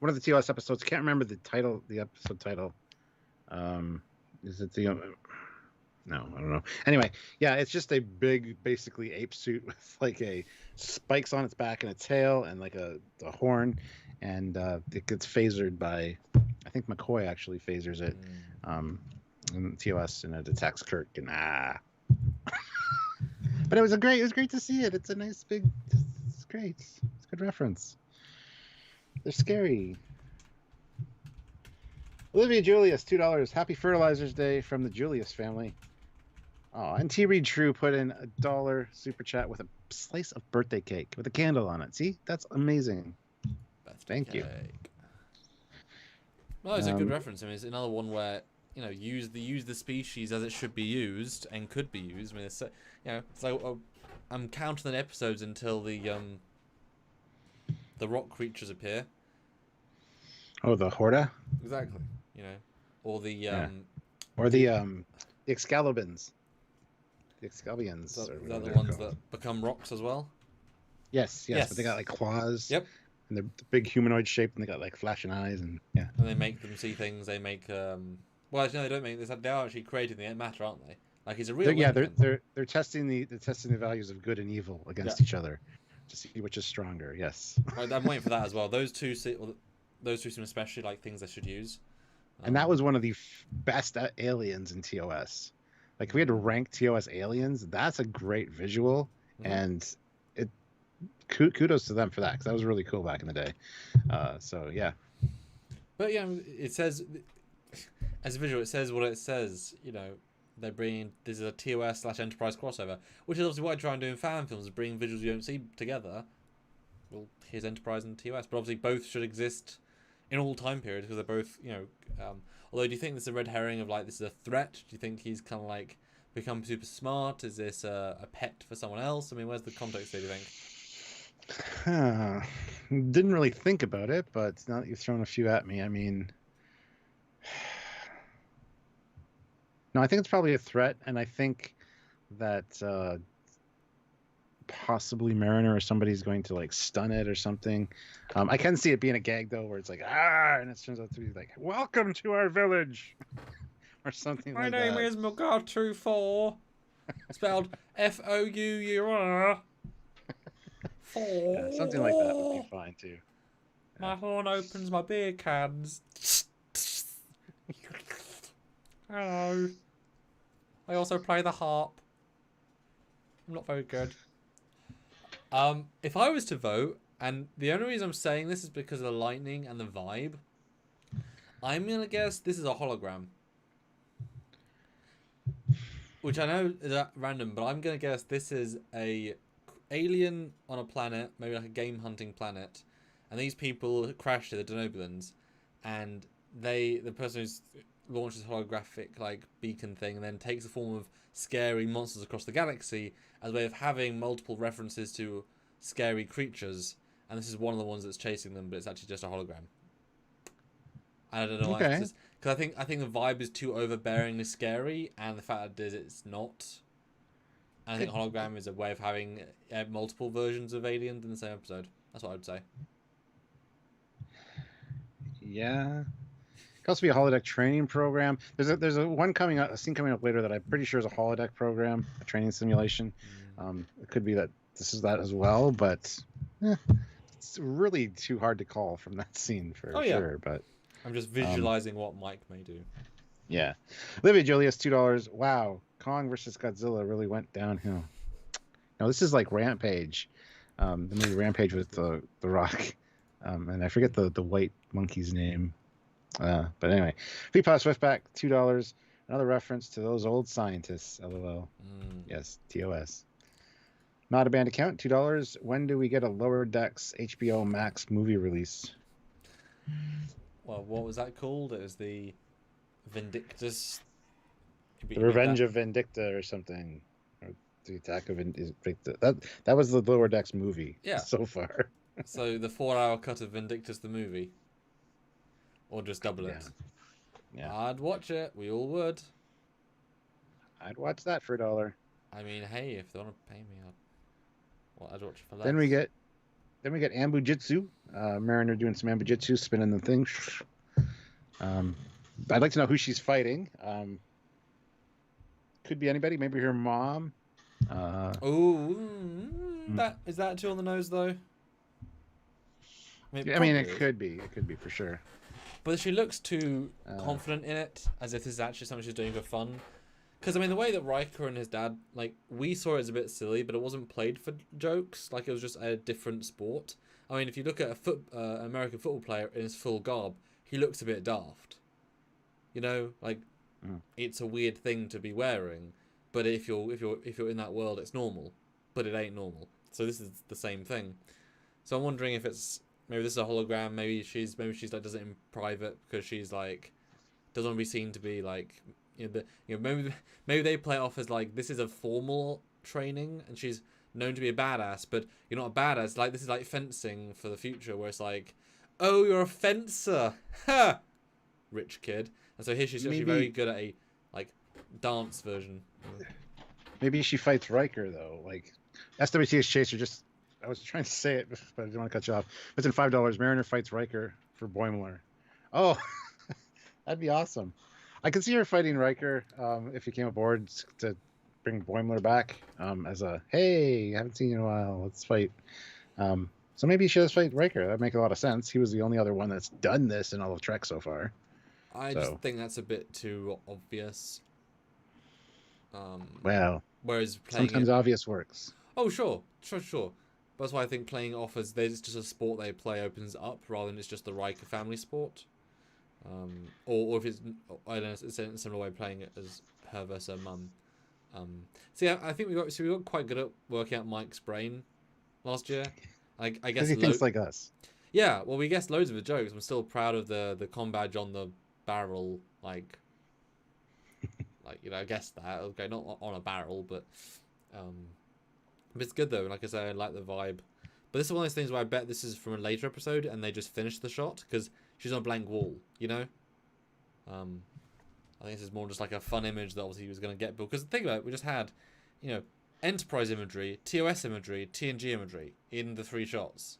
one of the TOS episodes. Can't remember the episode title. Is it the no, I don't know. Anyway, yeah, it's just a big, basically ape suit with like a spikes on its back and a tail and like a horn, and it gets phasered by, I think McCoy actually phasers it in TOS, and it attacks Kirk, and But it was great to see it. It's a nice big, it's great. It's a good reference. They're scary. Olivia Julius, $2. Happy Fertilizers Day from the Julius family. Oh, and T. Reed True put in $1 super chat with a slice of birthday cake with a candle on it. See, that's amazing. Thank you. Well, it's a good reference. I mean, it's another one where use the species as it should be used and could be used. I mean, it's like I'm counting the episodes until the rock creatures appear. Oh, the Horda. Exactly. Or the or the Excalibans. The Excellions. Is that, or is that whatever the they're ones called. that become rocks as well? Yes, Yes. but they got like claws. Yep. And they're the big humanoid shape, and they got like flashing eyes, and yeah. And they make them see things. They make well, actually, no, they don't make this. They are actually creating the matter, aren't they? Like he's a real. They're testing the values of good and evil against each other, to see which is stronger. Yes. Right, I'm waiting for that as well. Those two seem especially like things I should use. And that was one of the best aliens in TOS. Like if we had to rank TOS aliens, that's a great visual, and it kudos to them for that, because that was really cool back in the day. So yeah. But yeah, it says as a visual, it says what it says. You know, they're bringing this is a TOS/Enterprise crossover, which is obviously what I try and do in fan films: is bring visuals you don't see together. Well, here's Enterprise and TOS, but obviously both should exist in all time periods because they're both, you know. Although, do you think this is a red herring of like this is a threat? Do you think he's kind of like become super smart? Is this a pet for someone else? I mean, where's the context there, do you think? Didn't really think about it, but now that you've thrown a few at me, I mean, no, I think it's probably a threat, and I think that possibly Mariner or somebody's going to like stun it or something. I can see it being a gag though, where it's like and it turns out to be like, "Welcome to our village," or something like that. My name is Mugatu4, spelled F-O-U-R. Yeah, something like that would be fine too. My horn opens my beer cans. Hello. I also play the harp. I'm not very good. If I was to vote, and the only reason I'm saying this is because of the lightning and the vibe, I'm gonna guess this is a hologram. Which I know is random, but I'm gonna guess this is a alien on a planet, maybe like a game hunting planet, and these people crash to the Denobulans, and the person who's launched this holographic like beacon thing and then takes the form of scary monsters across the galaxy as a way of having multiple references to scary creatures, and this is one of the ones that's chasing them, but it's actually just a hologram. I don't know why, because I think the vibe is too overbearingly scary, and the fact is it's not. And I think hologram is a way of having multiple versions of aliens in the same episode. That's what I would say. Yeah. It could also be a holodeck training program. There's a one coming up, a scene coming up later that I'm pretty sure is a holodeck program, a training simulation. It could be that this is that as well, but it's really too hard to call from that scene for sure. But I'm just visualizing what Mike may do. Yeah. Olivia Julius, $2. Wow, Kong versus Godzilla really went downhill. Now this is like Rampage, the movie Rampage with the Rock, and I forget the white monkey's name. But anyway, Feetpaw Swiftback, $2. Another reference to those old scientists. LOL. Yes, TOS. Not a band account, $2. When do we get a Lower Decks HBO Max movie release? Well, what was that called? It was the Vindictus. The Revenge of Vindicta or something. Or the Attack of Vindicta. That was the Lower Decks movie so far. So the 4-hour cut of Vindictus the movie. Or just double it. Yeah. I'd watch it. We all would. I'd watch that for $1. I mean, hey, if they want to pay me, I'd watch it for less. Then we get Ambujitsu. Mariner doing some Ambujitsu, spinning the thing. I'd like to know who she's fighting. Could be anybody. Maybe her mom. Is that too on the nose though? I mean, it could be. It could be for sure. But she looks too confident in it, as if this is actually something she's doing for fun. Because, I mean, the way that Riker and his dad, like, we saw it as a bit silly, but it wasn't played for jokes. Like, it was just a different sport. I mean, if you look at an American football player in his full garb, he looks a bit daft. You know, like, it's a weird thing to be wearing. But if you're in that world, it's normal. But it ain't normal. So this is the same thing. So I'm wondering if it's... Maybe this is a hologram. Maybe she's like does it in private because she's like doesn't want to be seen to be like maybe they play it off as like this is a formal training and she's known to be a badass, but you're not a badass. Like this is like fencing for the future where it's like, oh, you're a fencer, ha, rich kid. And so here she's actually very good at a like dance version. maybe she fights Riker though. Like SWT's Chaser just. I was trying to say it, but I didn't want to cut you off. It's in $5. Mariner fights Riker for Boimler. Oh, that'd be awesome. I could see her fighting Riker if he came aboard to bring Boimler back as a hey, haven't seen you in a while. Let's fight. So maybe she does fight Riker. That'd make a lot of sense. He was the only other one that's done this in all of Trek so far. I just think that's a bit too obvious. Well, whereas playing sometimes obvious works. Oh, sure. But that's why I think playing offers there's just a sport they play opens up rather than it's just the Riker family sport. Or if it's I don't know, it's a similar way of playing it as her versus her mum. So yeah, I think we got quite good at working out Mike's brain last year. I guess because he thinks like us. Yeah, well, we guessed loads of the jokes. I'm still proud of the com badge on the barrel, like I guessed that. Okay, not on a barrel, but it's good though. Like I said, I like the vibe. But this is one of those things where I bet this is from a later episode and they just finished the shot because she's on a blank wall, you know. I think this is more just like a fun image that obviously he was going to get. Because think about it, we just had, Enterprise imagery, TOS imagery, TNG imagery in the 3 shots.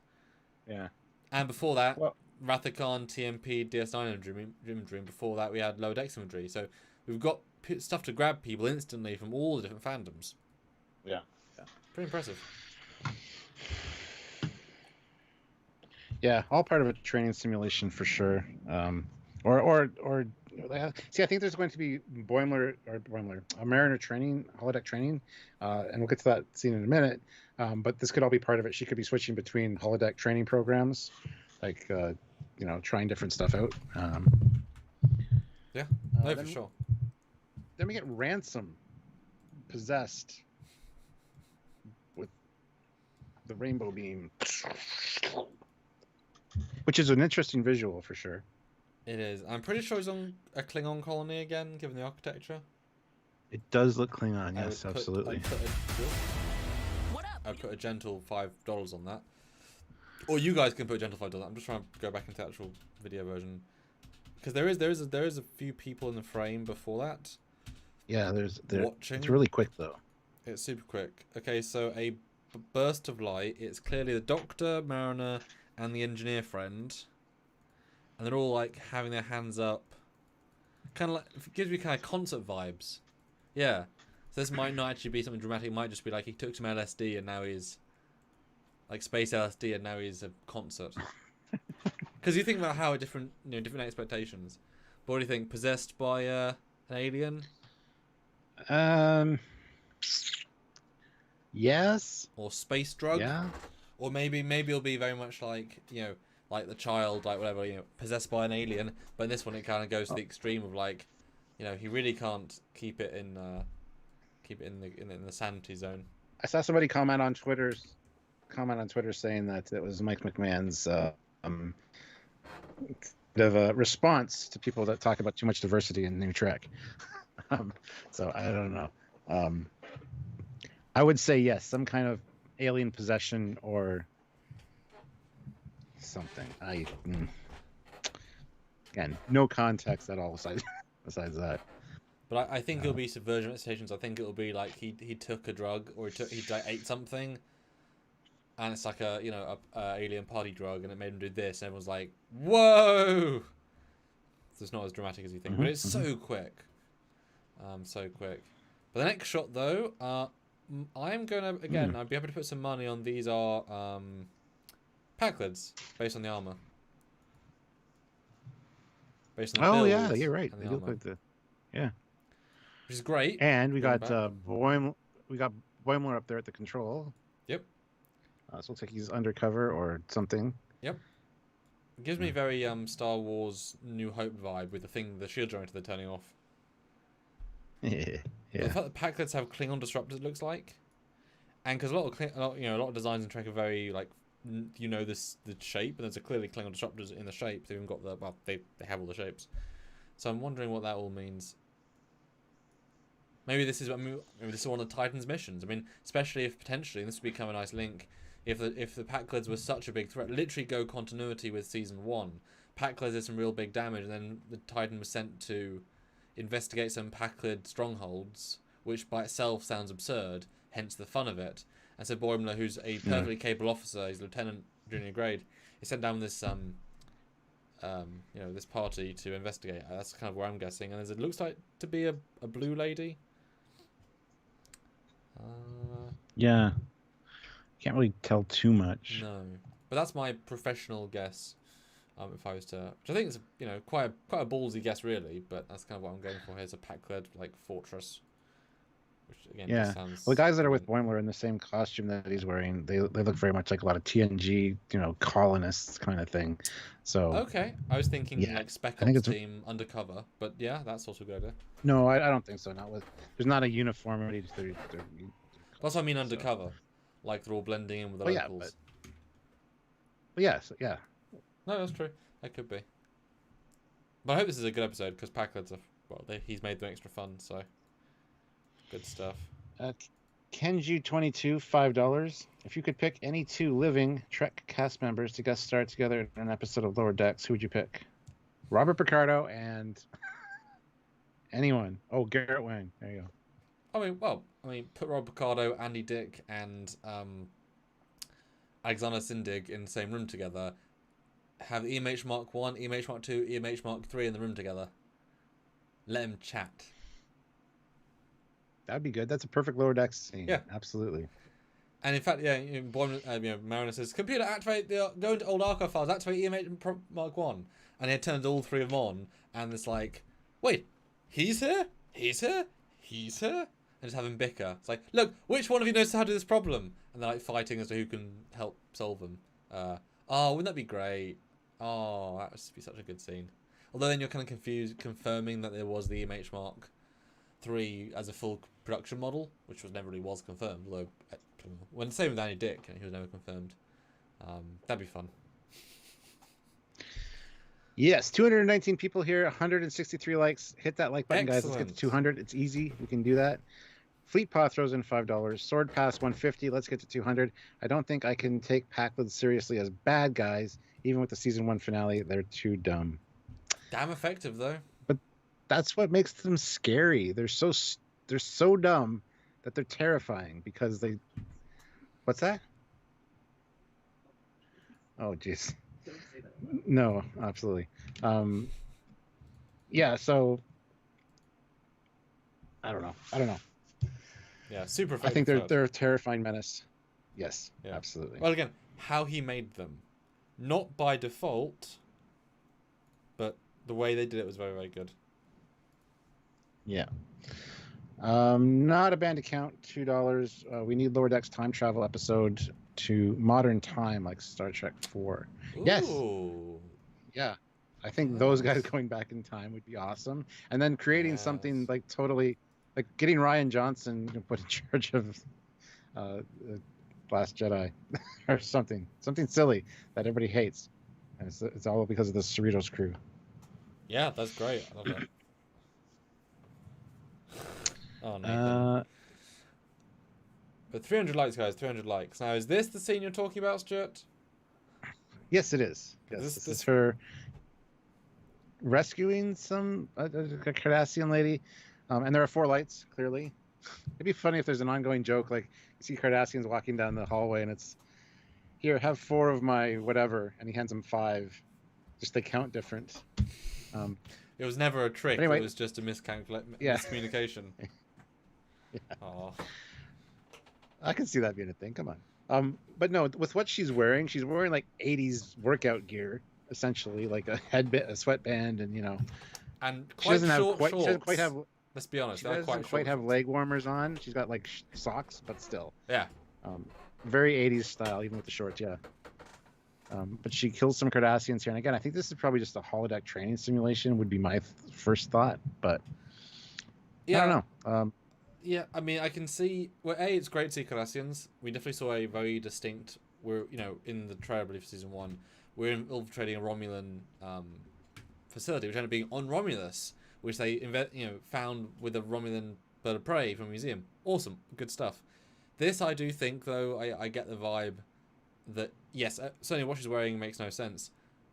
Yeah. And before that, Rathacon, TMP, DS9 imagery, and before that we had Lower Decks imagery. So we've got stuff to grab people instantly from all the different fandoms. Yeah. Pretty impressive. Yeah, all part of a training simulation for sure. See, I think there's going to be a Mariner training, holodeck training, and we'll get to that scene in a minute. But this could all be part of it. She could be switching between holodeck training programs, like trying different stuff out. Yeah, for sure. Then we get Ransom possessed with the rainbow beam, which is an interesting visual for sure. It is. I'm pretty sure he's on a Klingon colony again, given the architecture. It does look Klingon, yes, absolutely. I'd put a gentle $5 on that. Or you guys can put a gentle $5. I'm just trying to go back into the actual video version. Because there is a few people in the frame before that. Yeah, watching. It's really quick though. It's super quick. Okay, so a burst of light. It's clearly the Doctor, Mariner, and the engineer friend. And they're all like having their hands up. Kind of like, it gives me kind of concert vibes. Yeah. So this might not actually be something dramatic. It might just be like he took some LSD and now he's like space LSD and now he's a concert. Because you think about how different expectations. But what do you think? Possessed by an alien? Yes. Or space drug? Yeah. Or maybe it'll be very much like like the child, like whatever, possessed by an alien. But in this one, it kind of goes to the extreme of like, he really can't keep it in the sanity zone. I saw somebody comment on Twitter saying that it was Mike McMahon's response to people that talk about too much diversity in New Trek. So I don't know. I would say yes, some kind of alien possession or something. Again, no context at all besides that. But I think it'll be subversion expectations. I think it'll be like he took a drug or he ate something, and it's like a alien party drug, and it made him do this, and everyone's like, whoa. So it's not as dramatic as you think, but it's so quick, so quick. But the next shot though, I'm gonna I'd be happy to put some money on these are pack lids based on the armor. Based on the yeah, you're right. They look like which is great. And we got Boimler up there at the control. Yep. So it looks like he's undercover or something. Yep. It gives me very Star Wars New Hope vibe with the shield generator they're turning off. Yeah. The fact that pack lids have Klingon disruptors, it looks like, and because a lot of designs in Trek are very like the shape, and there's clearly Klingon disruptors in the shape. They've even got they have all the shapes. So I'm wondering what that all means. Maybe this is one of the Titans' missions. I mean, especially if potentially, and this would become a nice link, if the pack lids were such a big threat, literally go continuity with season 1. Pack lids did some real big damage, and then the Titan was sent to investigate some pack lid strongholds which by itself sounds absurd, hence the fun of it. And so Boimler, who's a perfectly capable officer, he's lieutenant junior grade, is sent down with this this party to investigate. That's kind of where I'm guessing. And it looks like to be a blue lady. Yeah, can't really tell too much. No, but that's my professional guess. If I was to, which I think is quite a ballsy guess really, but that's kind of what I'm going for here. It's a pack-led fortress. Which again, just sounds... Well, the guys that are with Boimler in the same costume that he's wearing, they look very much like a lot of TNG, colonists kind of thing. So okay, I was thinking like Spec Ops team undercover, but yeah, that's also a good idea. No, I don't think so. There's not a uniformity. That's what I mean undercover, like they're all blending in with the locals. Yeah, No, that's true. That could be. But I hope this is a good episode because Packard's he's made them extra fun, so good stuff. Kenju22, $5. If you could pick any 2 living Trek cast members to guest star together in an episode of Lower Decks, who would you pick? Robert Picardo and anyone. Oh, Garrett Wang. There you go. I mean, put Rob Picardo, Andy Dick, and Alexander Sindig in the same room together. Have EMH Mark 1, EMH Mark 2, EMH Mark 3 in the room together. Let them chat. That'd be good. That's a perfect Lower Decks scene. Yeah, absolutely. And in fact, Mariner says, "Computer, activate go into old archive files, activate EMH Mark 1," and it turns all 3 of them on, and it's like, wait, he's here, he's here, he's here, and just have him bicker. It's like, look, which one of you knows how to do this problem? And they're like fighting as to who can help solve them. Wouldn't that be great? Oh, that would be such a good scene. Although then you're kind of confirming that there was the EMH Mark 3 as a full production model, which never really was confirmed. Although, when same with Andy Dick, he was never confirmed. That'd be fun. Yes, 219 people here, 163 likes. Hit that like button, guys. Let's get to 200. It's easy. We can do that. Fleet Paw throws in $5. Sword Pass 150. Let's get to 200. I don't think I can take Packwood seriously as bad guys, even with the season 1 finale. They're too dumb. Damn effective though. But that's what makes them scary. They're so dumb that they're terrifying because they. What's that? Oh, jeez. No, absolutely. Yeah. So. I don't know. Yeah, super effective. I think they're a terrifying menace. Yes, yeah. Absolutely. Well, again, how he made them, not by default, but the way they did it was very, very good. Yeah. Not a band account, $2. We need Lower Decks time travel episode to modern time, like Star Trek 4. Ooh. Yes. Yeah. I think those guys going back in time would be awesome. And then creating something like totally, like getting Ryan Johnson put in charge of Last Jedi or something silly that everybody hates. And it's all because of the Cerritos crew. Yeah, that's great. I love that. Oh, Nathan. But 300 likes, guys. 300 likes. Now, is this the scene you're talking about, Stuart? Yes, it is. Yes, this is her rescuing a Cardassian lady. And there are 4 lights, clearly. It'd be funny if there's an ongoing joke, like you see Cardassians walking down the hallway and it's, here, have 4 of my whatever, and he hands them 5. Just they count different. It was never a trick. Anyway, it was just a miscommunication. Yeah. Oh. I can see that being a thing. Come on. But no, with what she's wearing like 80s workout gear, essentially, like a headband, a sweatband, and and she doesn't quite have. Let's be honest, she doesn't quite have leg warmers on. She's got like socks, but still. Yeah. Very 80s style, even with the shorts. Yeah. But she kills some Cardassians here, and again, I think this is probably just a holodeck training simulation. Would be my first thought, but yeah, I don't know. Yeah, I mean, I can see. Well, it's great to see Cardassians. We definitely saw a very distinct. In the trailer, I believe, for season 1, we're infiltrating a Romulan facility, which ended up being on Romulus, which they found with a Romulan bird of prey from a museum. Awesome, good stuff. This, I do think, though, I get the vibe that yes, certainly what she's wearing makes no sense,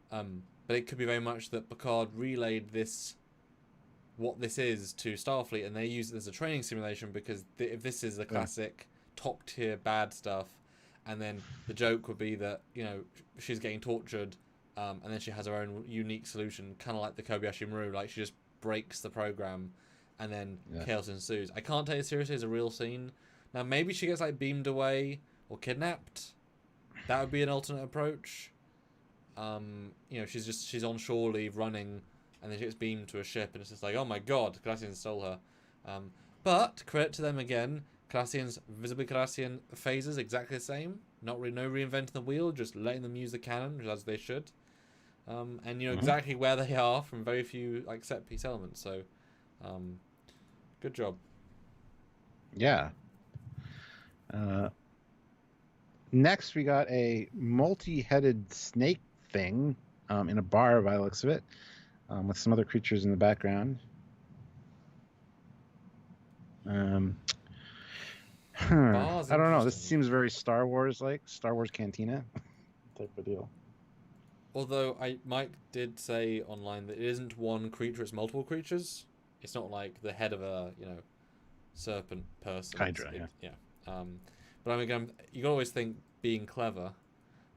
but it could be very much that Picard relayed this what this is to Starfleet, and they use it as a training simulation because if this is the classic top tier bad stuff, and then the joke would be that she's getting tortured, and then she has her own unique solution, kind of like the Kobayashi Maru, like she just breaks the program, and then chaos ensues. I can't take it seriously as a real scene. Now maybe she gets like beamed away or kidnapped. That would be an alternate approach. She's on shore leave running, and then she gets beamed to a ship, and it's just like, oh my god, Cardassians stole her. But credit to them again, Cardassians, visibly Cardassian phases exactly the same. No reinventing the wheel, just letting them use the canon as they should. And exactly where they are from very few like set piece elements. So, good job. Yeah. Next, we got a multi-headed snake thing in a bar by the looks of it, with some other creatures in the background. I don't know. This seems very Star Wars-like, Star Wars Cantina type of deal. Although Mike did say online that it isn't one creature; it's multiple creatures. It's not like the head of a serpent person. Hydra, But you gotta always think being clever.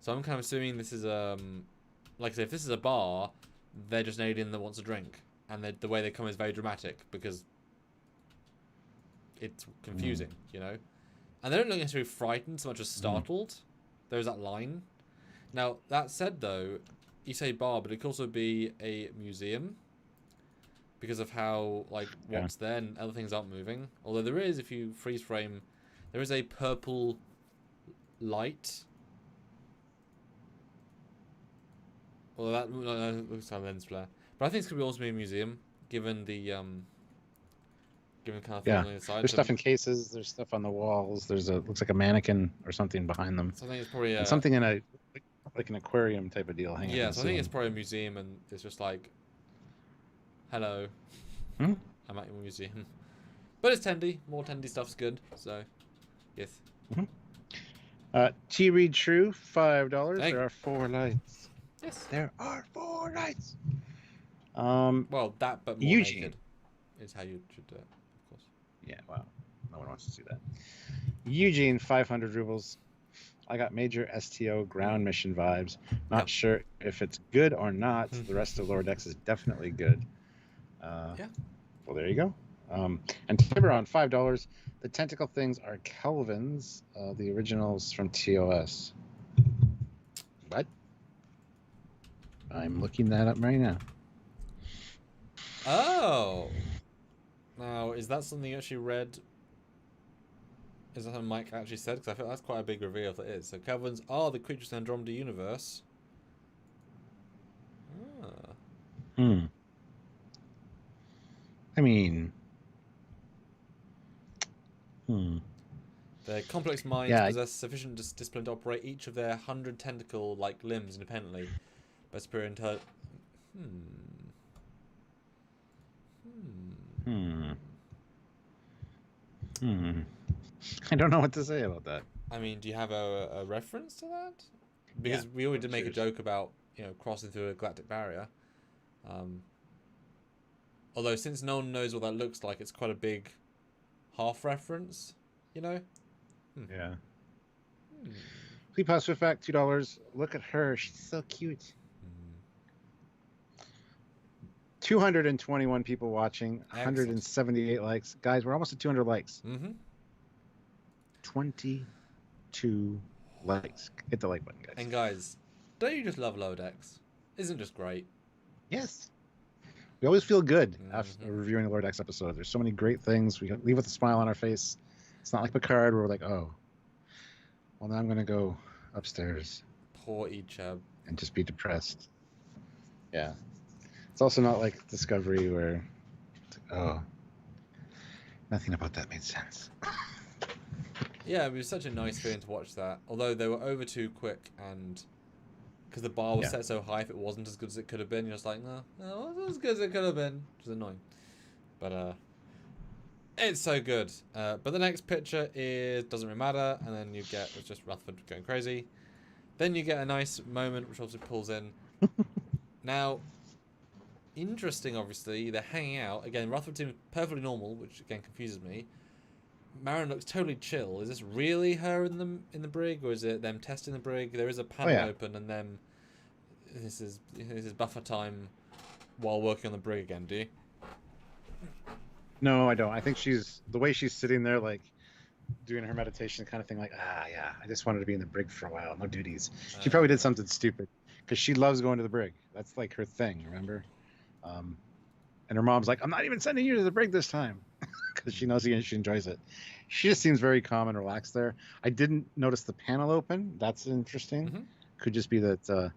So I'm kind of assuming this is like I say, if this is a bar, they're just an alien that wants a drink, and the way they come is very dramatic because it's confusing, And they don't look necessarily frightened so much as startled. There's that line. Now that said, though, you say bar, but it could also be a museum because of how what's there and other things aren't moving. Although there is, if you freeze frame, there is a purple light. Well, that looks like a lens flare, but I think it's gonna also be a museum, given the given kind of thing on the side. There's stuff in cases. There's stuff on the walls. Looks like a mannequin or something behind them. So I think it's probably something in like an aquarium type of deal hanging. Yeah, so I think it's probably a museum, and it's just like, hello, I'm at your museum. But it's Tendy. More Tendy stuff's good. So, yes. T Read True, $5. Hey. There are 4 lights. Yes. There are 4 lights. Well, that but more Eugene naked is how you should do it, of course. Yeah, well, no one wants to see that. Eugene, 500 rubles. I got major STO ground mission vibes. Not sure if it's good or not. The rest of Lower Decks is definitely good. Well, there you go. And Tiburon, $5. The tentacle things are Kelvins, the originals from TOS. What? I'm looking that up right now. Oh. Now, is that something you actually read? Is that something Mike actually said? Because I feel that's quite a big reveal if it is. So Kelvins are the creatures in the Andromeda universe. I mean... Their complex minds possess sufficient discipline to operate each of their 100 tentacle-like limbs independently. By superior intelligence... I don't know what to say about that. I mean, do you have a reference to that? Because we already did make a joke about, crossing through a galactic barrier. Although, since no one knows what that looks like, it's quite a big half reference, Yeah. Fleet Pass Swift Fact, $2. Look at her. She's so cute. 221 people watching, 178 likes. Guys, we're almost at 200 likes. 22 likes. Hit the like button, guys. And guys, don't you just love Lower Decks? Isn't it just great? Yes. We always feel good after reviewing a Lower Decks episode. There's so many great things. We leave with a smile on our face. It's not like Picard where we're like, oh, well, now I'm going to go upstairs. Poor Ichab. And just be depressed. Yeah. It's also not like Discovery where it's like, oh, nothing about that made sense. Yeah, it was such a nice feeling to watch that. Although they were over too quick, and because the bar was set so high, if it wasn't as good as it could have been, you're just like, no, it wasn't as good as it could have been, which is annoying. But it's so good. But the next picture doesn't really matter, and then you get it's just Rutherford going crazy. Then you get a nice moment, which also pulls in. Now, interesting, obviously. They're hanging out. Again, Rutherford seems perfectly normal, which again confuses me. Marin looks totally chill. Is this really her in the brig, or is it them testing the brig? There is a panel open, and then this is buffer time while working on the brig again. Do you? No, I don't. I think the way she's sitting there, like doing her meditation kind of thing, like, yeah, I just wanted to be in the brig for a while, no duties. She probably did something stupid because she loves going to the brig. That's like her thing, remember? And her mom's like, I'm not even sending you to the brig this time because she knows she enjoys it. She just seems very calm and relaxed there. I didn't notice the panel open. That's interesting. Mm-hmm. Could just be that.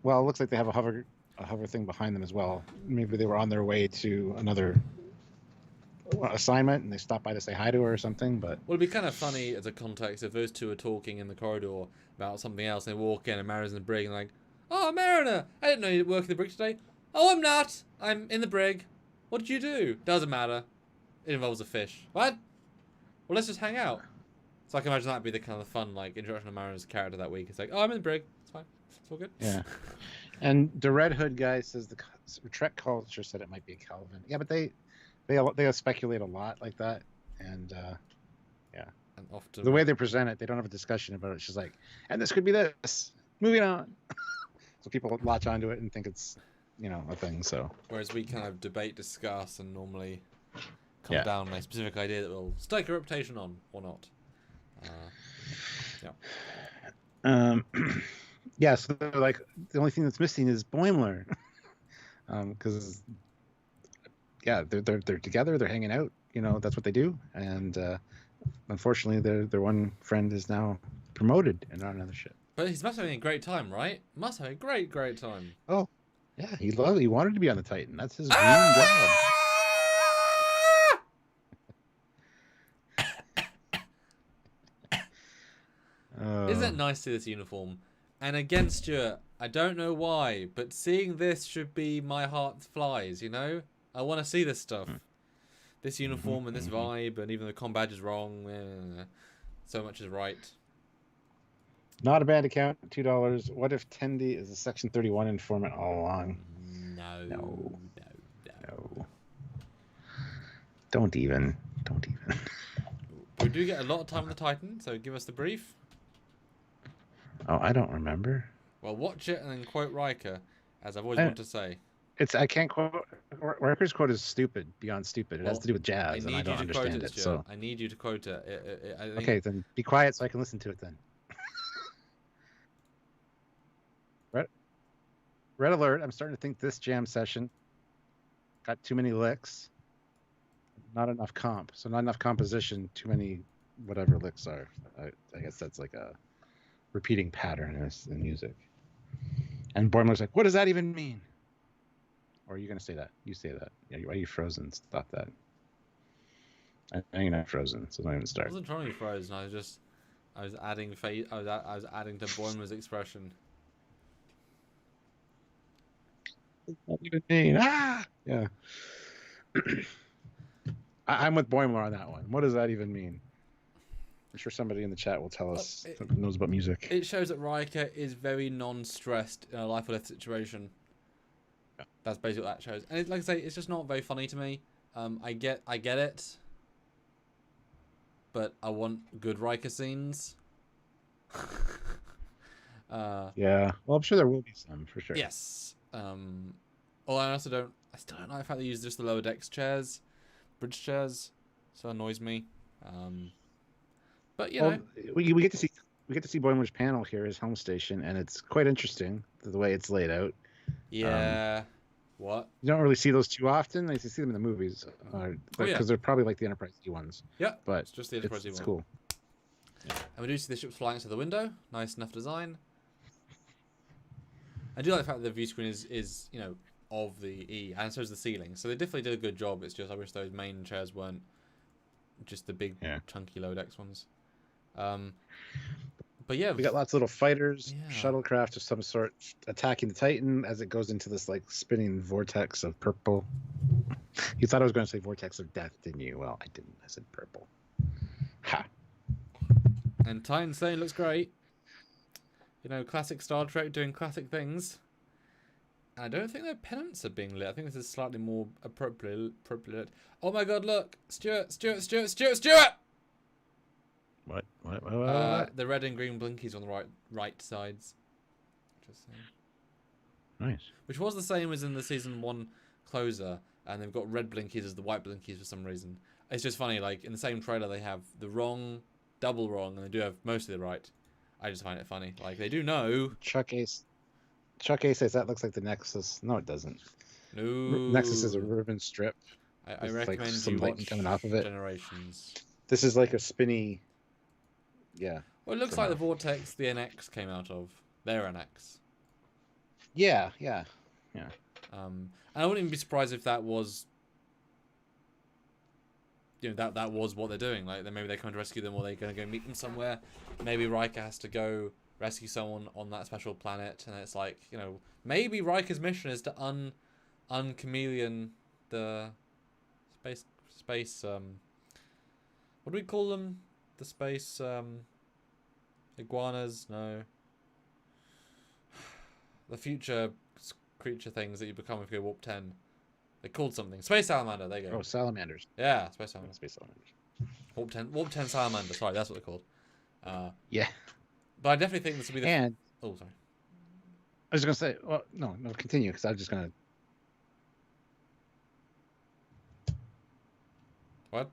Well, it looks like they have a hover thing behind them as well. Maybe they were on their way to another assignment and they stopped by to say hi to her or something. But well, it'd be kind of funny as a context if those two are talking in the corridor about something else. And they walk in and Mariner's in the brig and like, oh, Mariner, I didn't know you'd work in the brig today. Oh, I'm not. I'm in the brig. What did you do? Doesn't matter. It involves a fish. What? Well, let's just hang out. So I can imagine that'd be the kind of fun, like, introduction of Mariner's character that week. It's like, oh, I'm in the brig. It's fine. It's all good. Yeah. And the Red Hood guy says the Trek culture said it might be a Kelvin. Yeah, but they speculate a lot like that. And, yeah. And often the way they present it, they don't have a discussion about it. It's just like, and this could be this. Moving on. So people latch onto it and think it's, a thing. So whereas we kind of debate, discuss, and normally come down on a specific idea that will stake a reputation on or not. Yeah. So like the only thing that's missing is Boimler, because they're together, they're hanging out. That's what they do, and unfortunately, their one friend is now promoted and on another ship. But he's must have having a great time, right? Must have a great time. Oh, yeah, he wanted to be on the Titan. That's his dream job. Isn't it nice to see this uniform? And again, Stuart, I don't know why, but seeing this should be my heart flies, I want to see this stuff. This uniform and this vibe, and even the comm badge is wrong. So much is right. Not a bad account, $2. What if Tendi is a Section 31 informant all along? No. Don't even. We do get a lot of time on the Titan, so give us the brief. Oh, I don't remember. Well, watch it and then quote Riker, as I've always wanted to say. I can't quote. Riker's quote is stupid, beyond stupid. It has to do with jazz, and I don't understand it. So I need you to quote it. I think... Okay, then be quiet so I can listen to it then. Red alert, I'm starting to think this jam session got too many licks. Not enough comp. So not enough composition, too many whatever licks are. I guess that's like a repeating pattern in music. And Boimler's like, what does that even mean? Or are you going to say that? You say that. Yeah, why are you frozen? Stop that. I know you're not frozen, so don't even start. I wasn't trying to be frozen. I was adding I was adding to Boimler's expression. What do you mean? Yeah. I'm with Boimler on that one. What does that even mean? I'm sure somebody in the chat will tell us who knows about music. It shows that Riker is very non-stressed in a life or death situation. Yeah. That's basically what that shows. And like I say, it's just not very funny to me. I get it. But I want good Riker scenes. Yeah. Well, I'm sure there will be some, for sure. Yes. Although I still don't like the fact they use just the lower decks chairs. Bridge chairs, so it annoys me. But we get to see Boimler's panel here, his home station, and it's quite interesting the way it's laid out. Yeah. What? You don't really see those too often. I see them in the movies, because they're probably like the Enterprise D ones. Yeah, but it's just the Enterprise D one. It's cool. Yeah. And we do see the ships flying to the window. Nice enough design. I do like the fact that the view screen is of the E, and so is the ceiling. So they definitely did a good job. It's just I wish those main chairs weren't just the big chunky low decks ones. But yeah, we got lots of little fighters, shuttlecraft of some sort attacking the Titan as it goes into this like spinning vortex of purple. You thought I was going to say vortex of death, didn't you? Well, I didn't. I said purple. Ha. And Titan saying looks great. Classic Star Trek doing classic things. And I don't think their pennants are being lit. I think this is slightly more appropriate. Oh my god, look! Stuart! What? The red and green blinkies on the right sides. Interesting. Nice. Which was the same as in the season 1 closer, and they've got red blinkies as the white blinkies for some reason. It's just funny, like, in the same trailer they have the wrong, double wrong, and they do have mostly the right. I just find it funny. Like, they do know. Chuck A says that looks like the Nexus. No, it doesn't. No. Nexus is a ribbon strip. I recommend some you light watch coming off of it. Generations. This is like a spinny. Yeah. Well, it looks like the vortex the NX came out of. Their NX. Yeah. And I wouldn't even be surprised if that was, that was what they're doing. Like, maybe they're coming to rescue them, or they're going to go meet them somewhere. Maybe Riker has to go rescue someone on that special planet, and it's like, maybe Riker's mission is to unchameleon the space. What do we call them? The space iguanas? No. The future creature things that you become if you go warp 10. They're called something. Space salamander. There you go. Oh, salamanders. Yeah, space salamander. Space salamanders. Warp 10 salamander. Sorry, that's what they're called. Yeah. But I definitely think this will be the. And oh, sorry. I was gonna say, well, no, continue, because I'm just gonna. What?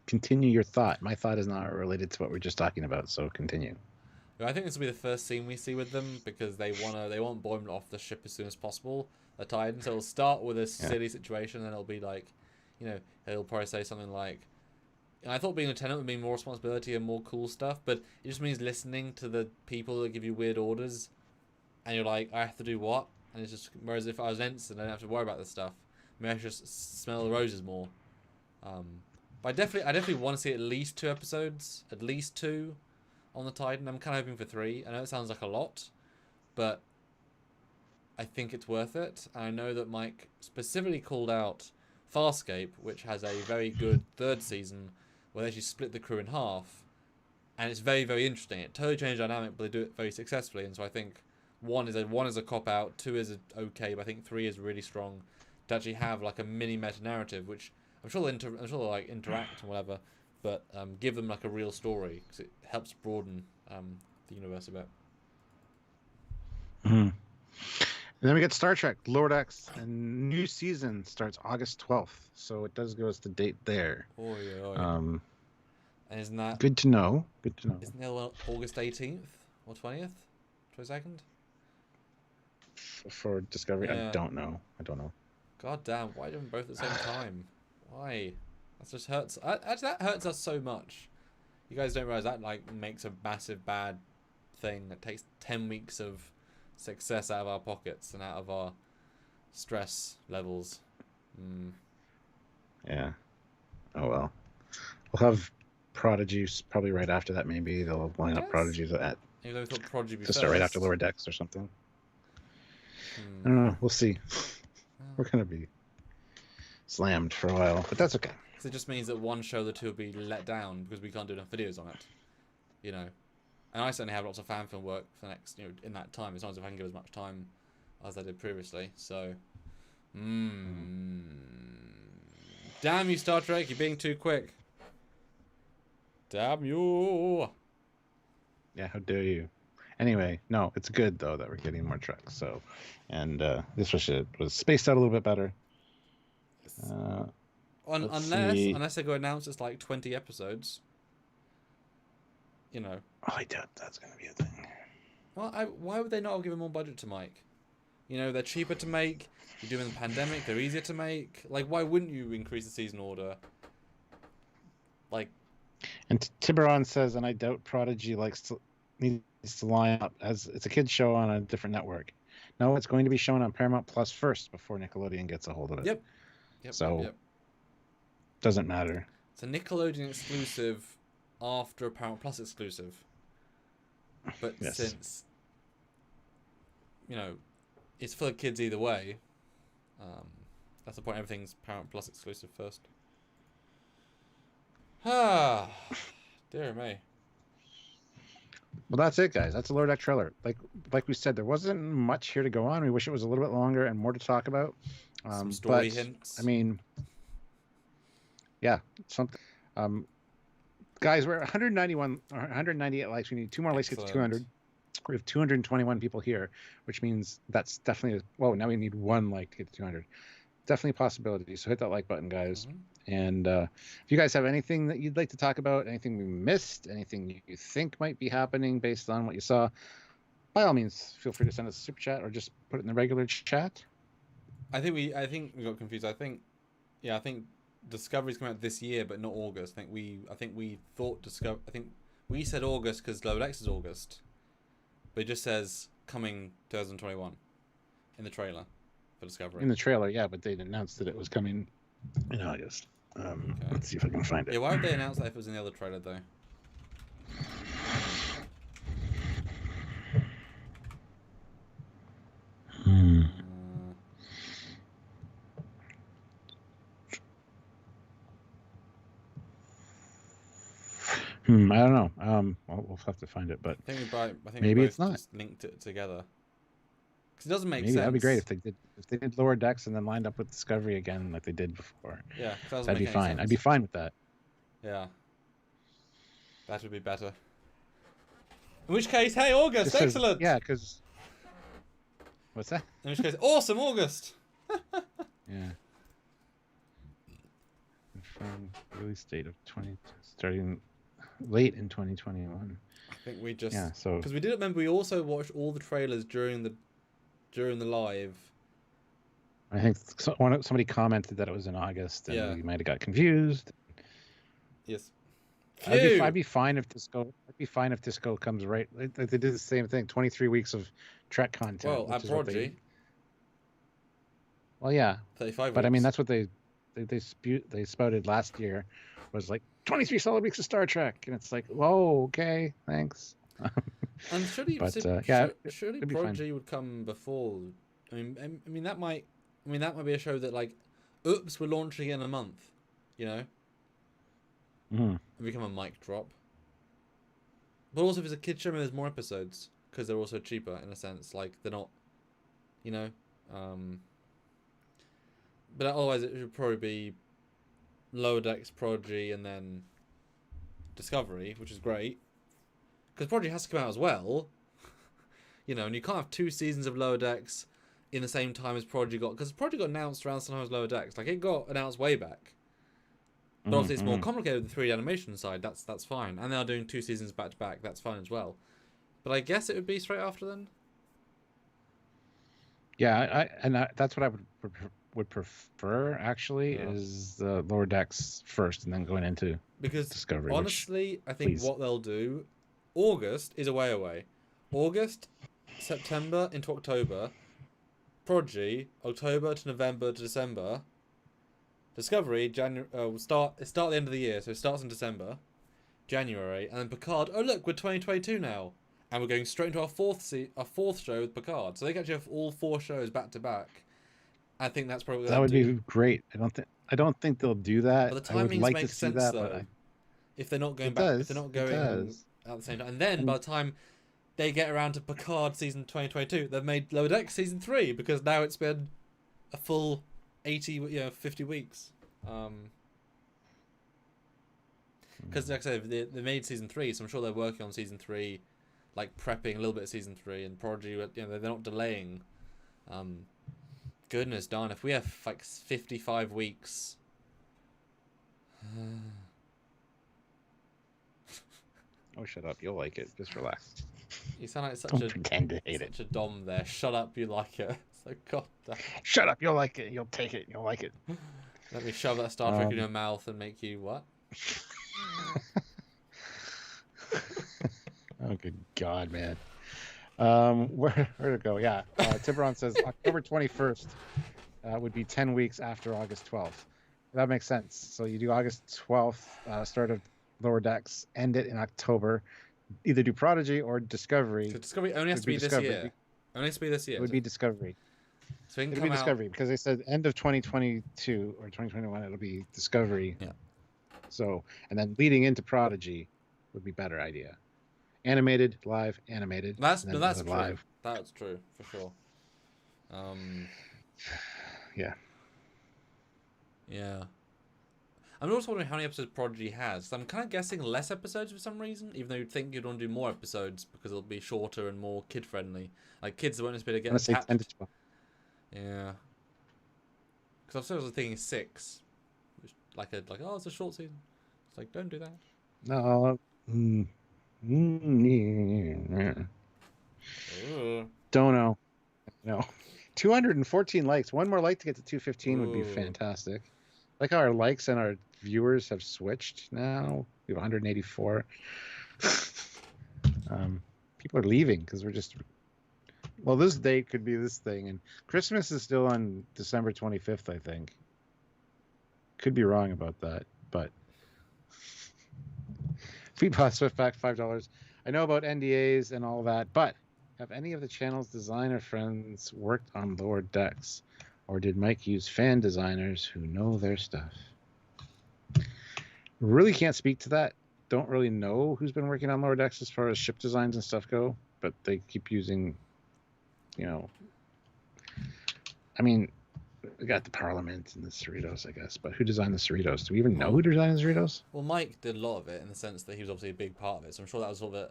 Continue your thought. My thought is not related to what we're just talking about, so continue. I think this will be the first scene we see with them, because they want Boimler off the ship as soon as possible. The Titan. So it'll start with a silly situation, and it'll be like, he'll probably say something like, I thought being a lieutenant would mean more responsibility and more cool stuff, but it just means listening to the people that give you weird orders, and you're like, I have to do what? And it's just, whereas if I was an ensign, I don't have to worry about this stuff. Maybe I should just smell the roses more. But I definitely want to see at least 2 episodes, at least 2 on the Titan. I'm kind of hoping for 3. I know it sounds like a lot, but I think it's worth it. I know that Mike specifically called out Farscape, which has a very good 3rd season, where they actually split the crew in half, and it's very, very interesting. It totally changed the dynamic, but they do it very successfully. And so I think 1 is a cop out, 2 is okay, but I think 3 is really strong to actually have like a mini meta narrative, which I'm sure they'll like interact and whatever, but give them like a real story, because it helps broaden the universe a bit. Mm-hmm. And then we get Star Trek Lower Decks, and new season starts August 12th, so it does give us the date there. Oh yeah. And isn't that good to know? Good to know. Isn't there August 18th or 20th, 22nd? For Discovery, Yeah. I don't know. God damn! Why do them both at the same time? Why? That just hurts. Actually, that hurts us so much. You guys don't realize that makes a massive bad thing. That takes 10 weeks of success out of our pockets and out of our stress levels. Yeah. Oh well. We'll have Prodigies probably right after that. Maybe they'll line up Prodigies at. Even though we thought Prodigy be to start right after Lower Decks or something. I don't know. We'll see. We're gonna be slammed for a while, but that's okay. So it just means that one show or the two will be let down because we can't do enough videos on it. And I certainly have lots of fan film work for the next, in that time, as long as I can give as much time as I did previously. So, damn you, Star Trek, you're being too quick. Damn you. Yeah, how dare you? Anyway, no, it's good though that we're getting more Treks. So, and this was spaced out a little bit better. Unless they go announce it's like 20 episodes. Oh, I doubt that's going to be a thing. Well, why would they not have given more budget to Mike? They're cheaper to make. You're doing the pandemic. They're easier to make. Like, why wouldn't you increase the season order? Like, and Tiburon says, and I doubt Prodigy needs to line up as it's a kid's show on a different network. No, it's going to be shown on Paramount Plus first before Nickelodeon gets a hold of it. Yep. Doesn't matter. It's a Nickelodeon exclusive after a Paramount Plus exclusive. But since, it's for the kids either way, that's the point. Everything's Paramount Plus exclusive first. Dear me. Well, that's it, guys. That's a Lower Deck trailer. Like we said, there wasn't much here to go on. We wish it was a little bit longer and more to talk about. Some story But hints. I mean, yeah, something. Guys, we're 191 or 198 likes. We need 2 more likes to get to 200. We have 221 people here, which means that's definitely whoa. Now we need 1 like to get to 200. Definitely a possibility. So hit that like button, guys. And if you guys have anything that you'd like to talk about, anything we missed, anything you think might be happening based on what you saw, by all means, feel free to send us a super chat or just put it in the regular chat. I think we got confused. I think Discovery's coming out this year, but not August. I think we thought I think we said August because Lower Decks is August, but it just says coming 2021 in the trailer for Discovery. In the trailer, yeah, but they announced that it was coming in August. Okay. Let's see if I can find it. Yeah, why would they announce that if it was in the other trailer though? I don't know. We'll have to find it, but I think maybe we both it's not. just linked it together. Because it doesn't make Maybe sense. that'd be great if they did Lower Decks and then lined up with Discovery again like they did before. Yeah, that'd be fine. I'd be fine with that. Yeah, that would be better. In which case, hey, August, excellent. Yeah, because what's that? In which case, awesome, August. Yeah. From release date of starting late in 2021. I think we just so because we did remember we also watched all the trailers during the live. I think somebody commented that it was in August, and we might have got confused. Yes. I'd be fine if Disco. I'd be fine if Disco comes right. They did the same thing. 23 weeks of Trek content. Well, at Prodigy. Well, yeah. 35. But I mean, that's what they spouted last year, was like 23 solid weeks of Star Trek, and it's like, whoa, okay, thanks. And surely Prodigy would come before. I mean that might be a show that like, oops, we're launching in a month, you know. Mm-hmm. Become a mic drop. But also, if it's a kid show, there's more episodes because they're also cheaper in a sense. Like they're not, you know. But otherwise, it should probably be Lower Decks, Prodigy, and then Discovery, which is great. Because Prodigy has to come out as well. You know, and you can't have 2 seasons of Lower Decks in the same time as Prodigy got. Because Prodigy got announced around sometimes Lower Decks. Like, it got announced way back. But obviously it's more complicated with the 3D animation side. That's fine. And they are doing 2 seasons back to back. That's fine as well. But I guess it would be straight after then. Yeah, that's what I would prefer actually, is the Lower Decks first and then going into Discovery. Honestly, I think what they'll do, August is a way away. August, September into October, Prodigy, October to November to December. Discovery, January, start at the end of the year, so it starts in December, January, and then Picard. Oh look, we're 2022 now, and we're going straight into our fourth show with Picard. So they can actually have all 4 shows back to back. I think that's probably that would be great. I don't think they'll do that. But the timings make sense though. If they're not going back, if they're not going at the same time, and then by the time they get around to Picard season 2022, they've made Lower Decks season 3 because now it's been a full 50 weeks. Because like I said, they made season 3, so I'm sure they're working on season 3, like prepping a little bit of season 3, and Prodigy, they're not delaying. Goodness darn, if we have like 55 weeks. Oh, shut up! You'll like it. Just relax. You sound like Don't pretend to hate it. Such a dom there. Shut up, you like it. So goddamn. Shut up! You'll like it. You'll take it. You'll like it. Let me shove that Star Trek in your mouth and make you what? Oh, good God, man. Where to go? Yeah. Tiburon says October 21st would be 10 weeks after August 12th. That makes sense. So you do August 12th, start of Lower Decks, end it in October. Either do Prodigy or Discovery. So Discovery only has to be this year. Only has to be this year. It would be Discovery. So it would be Discovery because they said end of 2022 or 2021 it'll be Discovery. Yeah. So, and then leading into Prodigy would be better idea. animated, live, animated. That's and then that's another true. live. That's true for sure. Yeah. Yeah. I'm also wondering how many episodes Prodigy has. I'm kind of guessing less episodes for some reason, even though you'd think you'd want to do more episodes because it'll be shorter and more kid-friendly. Like, kids won't just be able to I'm get gonna say 10 to attached. 12. Yeah. Because I was seriously thinking 6. Oh, it's a short season. It's like, don't do that. No. Don't know. No. 214 likes. One more like to get to 215 would be Ooh. fantastic. Like how our likes and our viewers have switched now. We have 184. People are leaving because we're just. Well, this date could be this thing, and Christmas is still on December 25th, I think. Could be wrong about that, but Feedbot Swift back $5. I know about NDAs and all that, but have any of the channel's designer friends worked on Lower Decks, or did Mike use fan designers who know their stuff? Really can't speak to that. Don't really know who's been working on Lower Decks as far as ship designs and stuff go, but they keep using, I mean, we got the Parliament and the Cerritos, I guess, but who designed the Cerritos? Do we even know who designed the Cerritos? Well, Mike did a lot of it in the sense that he was obviously a big part of it, so I'm sure that was sort of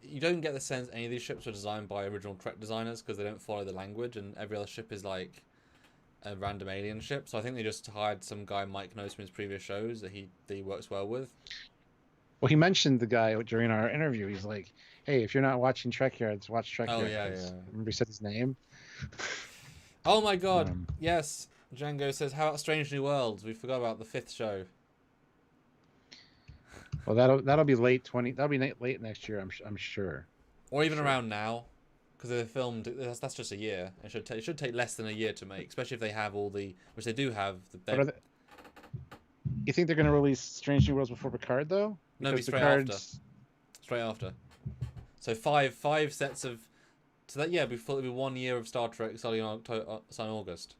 you don't get the sense any of these ships were designed by original Trek designers because they don't follow the language, and every other ship is like a random alien ship. So I think they just hired some guy Mike knows from his previous shows that he works well with. Well, he mentioned the guy during our interview. He's like, "Hey, if you're not watching Trekyards, watch Trekyards." Oh yeah. Remember he said his name? Oh my god! Yes, Django says, "How about Strange New Worlds?" We forgot about the 5th show. Well, that'll be late late next year. I'm sure. Or even around now, because they filmed. That's just a year. It should take less than a year to make, especially if they have all the, which they do have. You think they're going to release Strange New Worlds before Picard though? No, it'll be straight after. Straight after. So five sets of. So that it'll be 1 year of Star Trek starting in August.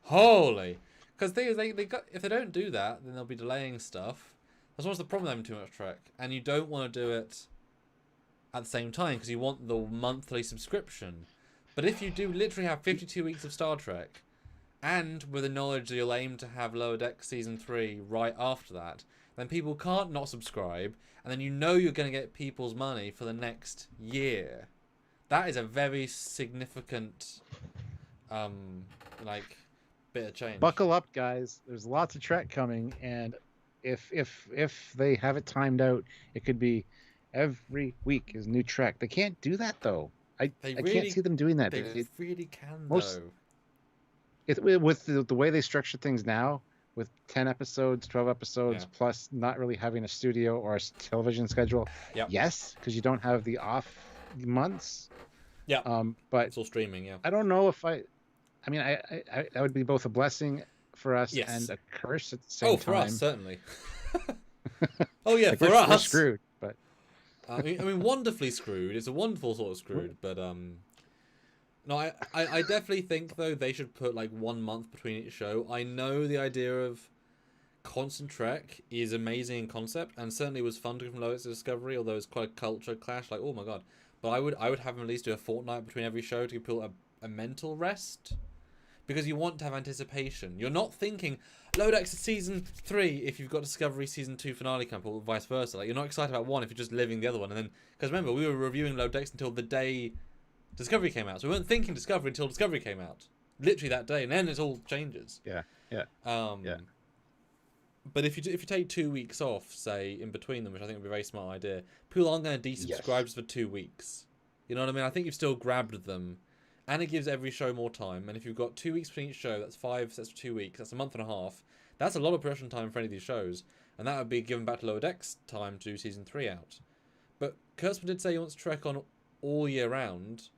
Holy! Because they got, if they don't do that, then they'll be delaying stuff. That's what's the problem with having too much Trek, and you don't want to do it at the same time because you want the monthly subscription. But if you do literally have 52 weeks of Star Trek, and with the knowledge that you'll aim to have Lower Decks season 3 right after that, then people can't not subscribe, and then you're going to get people's money for the next year. That is a very significant, bit of change. Buckle up, guys. There's lots of Trek coming, and if they have it timed out, it could be every week is new Trek. They can't do that though. I can't see them doing that. They really can though. With the way they structure things now, with 10 episodes, 12 episodes, plus not really having a studio or a television schedule. Yep. Yes, because you don't have the off months. Yeah. But it's all streaming. Yeah. I don't know if I mean, I that would be both a blessing for us and a curse at the same time. Oh, for us certainly. Oh yeah, like for we're us. Screwed, but I mean, wonderfully screwed. It's a wonderful sort of screwed, but no, I definitely think though they should put like 1 month between each show. I know the idea of constant Trek is amazing in concept, and certainly was fun to go from Lois to Discovery, although it's quite a culture clash. Like, oh my god! But I would have them at least do a fortnight between every show to give people a mental rest, because you want to have anticipation. You're not thinking Lower Decks season 3 if you've got Discovery season 2 finale camp, or vice versa. Like, you're not excited about one if you're just living the other one, and then because remember we were reviewing Lower Decks until the day Discovery came out, so we weren't thinking Discovery until Discovery came out, literally that day, and then it all changes. Yeah. But if you take 2 weeks off, say in between them, which I think would be a very smart idea, people aren't going to desubscribe just for 2 weeks. You know what I mean? I think you've still grabbed them, and it gives every show more time. And if you've got 2 weeks between each show, that's 5 sets for 2 weeks. That's a month and a half. That's a lot of production time for any of these shows, and that would be given back to Lower Decks time to do season 3 out. But Kurtzman did say he wants Trek on all year round,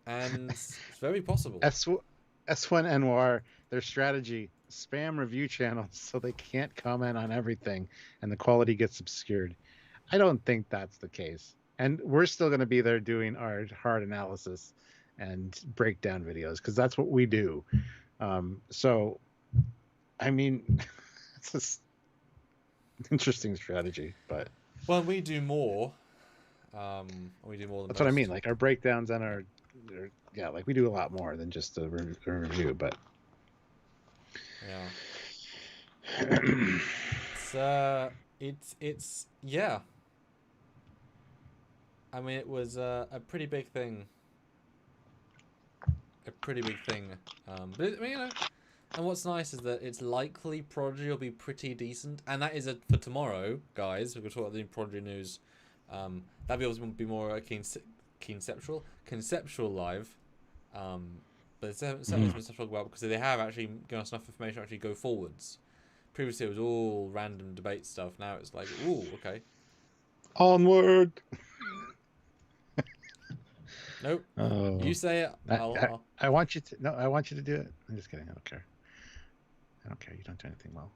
and it's very possible. S1 Noir, their strategy, spam review channels so they can't comment on everything and the quality gets obscured. I don't think that's the case. And we're still going to be there doing our hard analysis and breakdown videos because that's what we do. So, I mean, it's an interesting strategy. But when we do more, We do more than That's what I most. mean. Like our breakdowns and our yeah, like we do a lot more than just a review. But yeah, it's yeah. I mean, it was a pretty big thing. A pretty big thing. But I mean, you know, and what's nice is that it's likely Prodigy will be pretty decent, and that is for tomorrow, guys. We're gonna talk about the Prodigy news. That'll be more conceptual live. But it's certainly some stuff to talk about because they have actually given us enough information to actually go forwards. Previously, it was all random debate stuff. Now it's like, ooh, okay. Onward. Nope. Oh. You say it. I want you to. No, I want you to do it. I'm just kidding. I don't care. I don't care. You don't do anything well.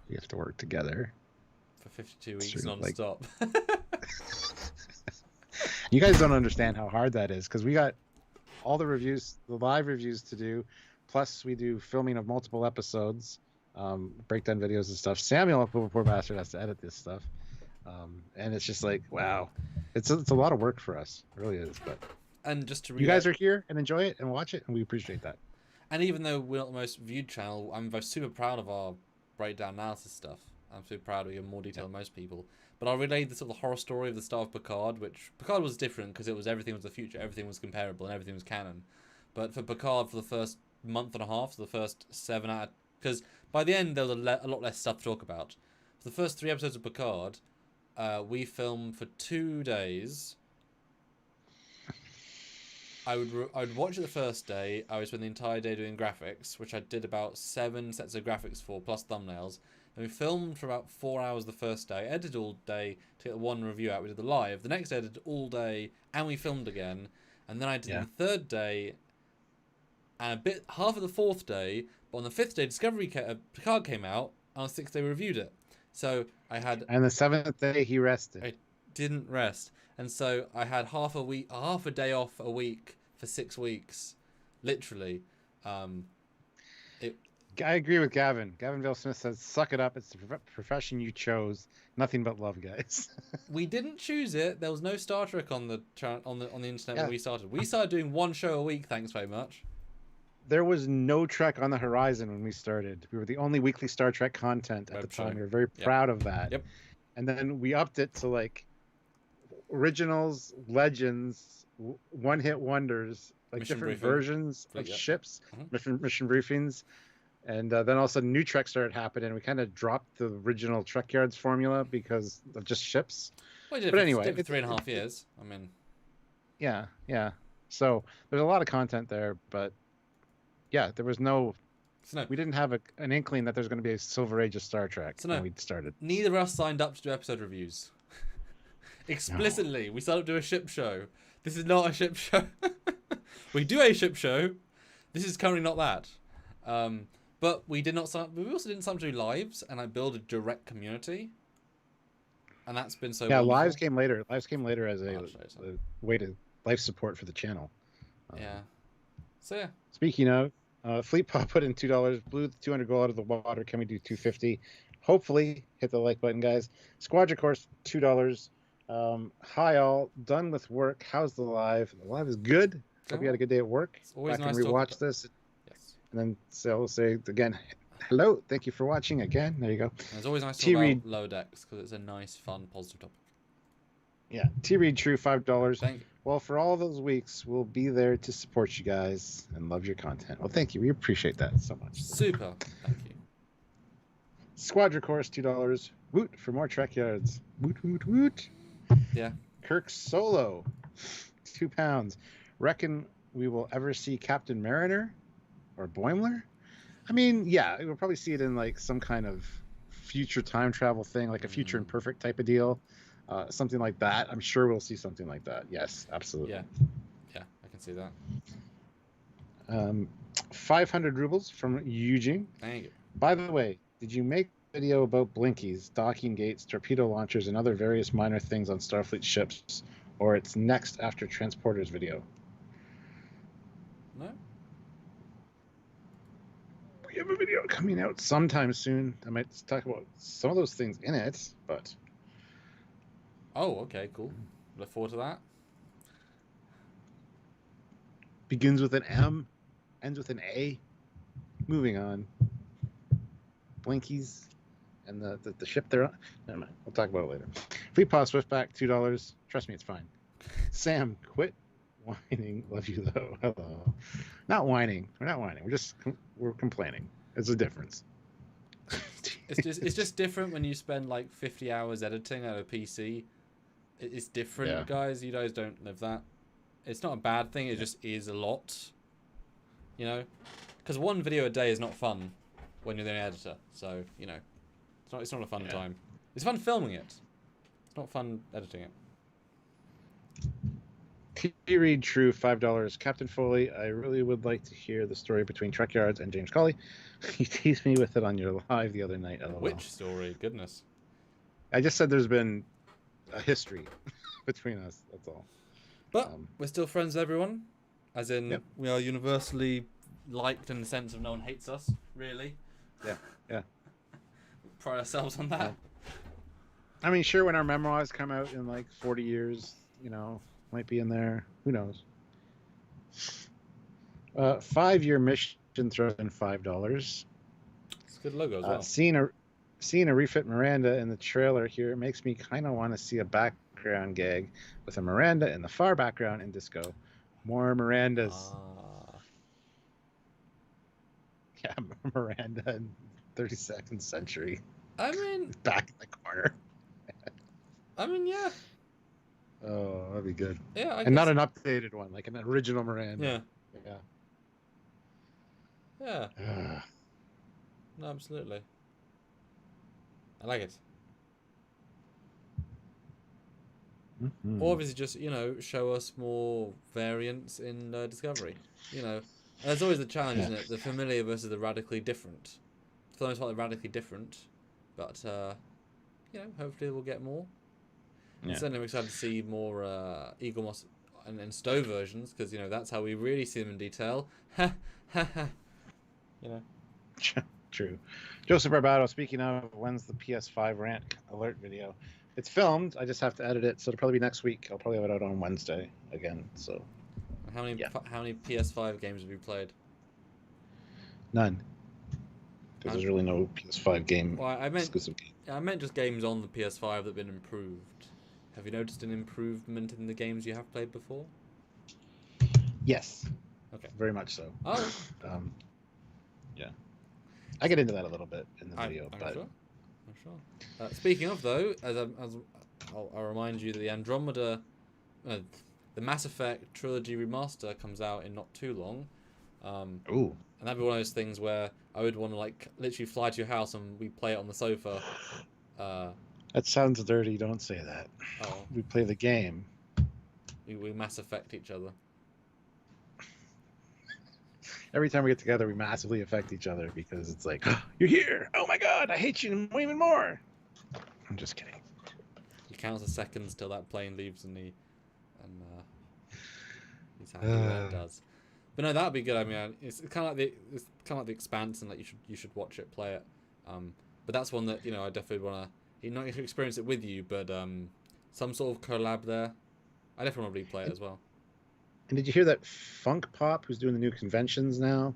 We have to work together for 52 weeks non-stop. You guys don't understand how hard that is because we got all the reviews, the live reviews to do, plus we do filming of multiple episodes, breakdown videos and stuff. Samuel, poor bastard, has to edit this stuff, and it's just like, wow, it's a lot of work for us. It really is. But and just to you guys are here and enjoy it and watch it, and we appreciate that. And even though we're not the most viewed channel, I'm super proud of our breakdown analysis stuff. I'm super proud of you in more detail than most people. But I'll relay the sort of horror story of the start of Picard, which Picard was different because everything was the future, everything was comparable, and everything was canon. But for Picard, for the first month and a half, so the first 7 out, because by the end there was a lot less stuff to talk about. For the first 3 episodes of Picard, we filmed for 2 days. I would watch it the first day. I would spend the entire day doing graphics, which I did about 7 sets of graphics for, plus thumbnails. And we filmed for about 4 hours the first day, edited all day to get one review out. We did the live. The next day I did all day, and we filmed again. And then I did the 3rd day, and half of the 4th day. But on the 5th day, Picard came out. And on the 6th day, we reviewed it. So I had. And the 7th day, he rested. I didn't rest, and so I had half a day off a week for 6 weeks, literally. I agree with Gavin. Gavin Vale Smith says, "Suck it up. It's the profession you chose. Nothing but love, guys." We didn't choose it. There was no Star Trek on the internet when we started. We started doing 1 show a week. Thanks very much. There was no Trek on the horizon when we started. We were the only weekly Star Trek content at the time. We were very proud of that. Yep. And then we upped it to like originals, legends, one-hit wonders, like mission different briefing. Versions of ships, mission briefings. And then all of a sudden, new Trek started happening. We kind of dropped the original Trekyards formula because of just ships. Well, but anyway, it's 3.5 years. I mean, yeah. So there's a lot of content there, but yeah, there was no. We didn't have an inkling that there's going to be a Silver Age of Star Trek when we started. Neither of us signed up to do episode reviews. Explicitly, we signed up to do a ship show. This is not a ship show. We do a ship show. This is currently not that. But we did not sign. We also didn't sign up to do lives, and I build a direct community, and that's been so. Yeah, wonderful. Lives came later. Lives came later as a way to life support for the channel. Yeah. So yeah. Speaking of, Fleet Pop put in $2, blew the 200 goal out of the water. Can we do 250? Hopefully, hit the like button, guys. Squadron Course, $2. Hi all, done with work. How's the live? The live is good. Hope you had a good day at work. It's always Back nice and rewatch this. Yes. And then I'll say again, hello, thank you for watching again. There you go. And it's always nice to talk about Lower Decks because it's a nice, fun, positive topic. Yeah, T-Read True, $5. Thank you. Well, for all those weeks, we'll be there to support you guys and love your content. Well, thank you. We appreciate that so much. Super. Thank you. Squadron Course, $2. Woot for more Trekyards. Woot, woot, woot. Yeah. Kirk Solo, £2. Reckon we will ever see Captain Mariner or Boimler? I mean, yeah, we'll probably see it in like some kind of future time travel thing, like a future imperfect type of deal. Something like that. I'm sure we'll see something like that. Yes, absolutely. Yeah, I can see that. 500 rubles from Eugene. Thank you. By the way, did you make a video about blinkies, docking gates, torpedo launchers, and other various minor things on Starfleet ships? Or it's next after Transporters video? No. We have a video coming out sometime soon. I might talk about some of those things in it, but... Oh, okay, cool. Look forward to that. Begins with an M, ends with an A. Moving on. Blinkies and the ship they're on. Never mind. We'll talk about it later. Free pause Swiftback, $2. Trust me, it's fine. Sam, quit whining. Love you though. Hello. Not whining. We're not whining. We're complaining. There's a difference. It's just different when you spend like 50 hours editing at a PC. It's different, guys. You guys don't live that. It's not a bad thing. It just is a lot. You know, because one video a day is not fun when you're the editor. So you know, it's not a fun time. It's fun filming it. It's not fun editing it. T. Reed True, $5. Captain Foley, I really would like to hear the story between Trekyards and James Colley. You teased me with it on your live the other night. LOL. Which story? Goodness. I just said there's been a history between us. That's all. But we're still friends with everyone. As in, we are universally liked in the sense of no one hates us, really. Yeah, yeah. Pride ourselves on that. I mean, sure, when our memoirs come out in like 40 years, you know, might be in there. Who knows? 5-year mission throws in $5. It's a good logo as well. Seeing a refit Miranda in the trailer here makes me kind of want to see a background gag with a Miranda in the far background in disco. More Mirandas. Yeah, Miranda in 32nd century. I mean... Back in the corner. I mean, yeah. Oh, that'd be good. Yeah, and not an updated one, like an original Miranda. Yeah. No, absolutely. I like it. Or obviously just, you know, show us more variants in Discovery. You know, and there's always the challenge, isn't it? The familiar versus the radically different. For the most part, they're radically different. But, you know, hopefully we'll get more. Yeah. Certainly I'm excited to see more Eagle Moss and Stowe versions, because, you know, that's how we really see them in detail. You know. True. Joseph Barbado, speaking of, when's the PS5 rant alert video? It's filmed. I just have to edit it, so it'll probably be next week. I'll probably have it out on Wednesday again. So. How many PS5 games have you played? None. Because there's really no PS5 game. Well, exclusive game. I meant just games on the PS5 that have been improved. Have you noticed an improvement in the games you have played before? Yes. Okay. Very much so. Oh. Yeah. I get into that a little bit in the video, I'm but. Sure. I'm sure. Speaking of though, I'll remind you that the Andromeda, the Mass Effect trilogy remaster comes out in not too long. Ooh. And that'd be one of those things where I would want to like literally fly to your house and we play it on the sofa. That sounds dirty. Don't say that. Oh. We play the game. We Mass Effect each other. Every time we get together, we massively affect each other because it's like, oh, you're here. Oh my God, I hate you even more. I'm just kidding. You count the seconds till that plane leaves and he's happy when it does. But no, that'd be good. I mean, it's kind of like the Expanse, and like you should watch it, play it. But that's one that I definitely want to not experience it with you, but some sort of collab there. I definitely want to replay it as well. And did you hear that Funk Pop, who's doing the new conventions now?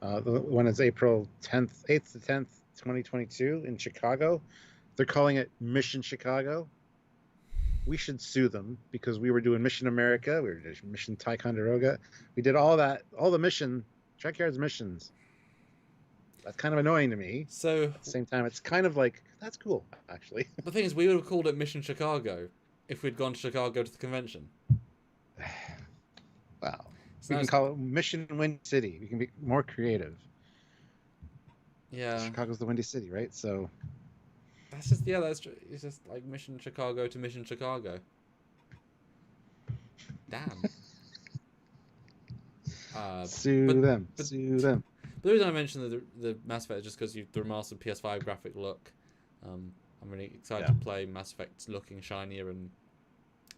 The one is April 8th to 10th, 2022 in Chicago. They're calling it Mission Chicago. We should sue them because we were doing Mission America. We were doing Mission Ticonderoga. We did all that, all the Trekyards missions. That's kind of annoying to me. So at the same time, it's kind of like, that's cool, actually. The thing is, we would have called it Mission Chicago if we'd gone to Chicago to the convention. Wow. We can call it Mission Windy City. We can be more creative. Yeah. Chicago's the Windy City, right? So that's just that's true. It's just like Mission Chicago to Mission Chicago. Damn. Sue them. Sue them. But the reason I mentioned the Mass Effect is just because the remastered PS5 graphic look. I'm really excited to play Mass Effect looking shinier and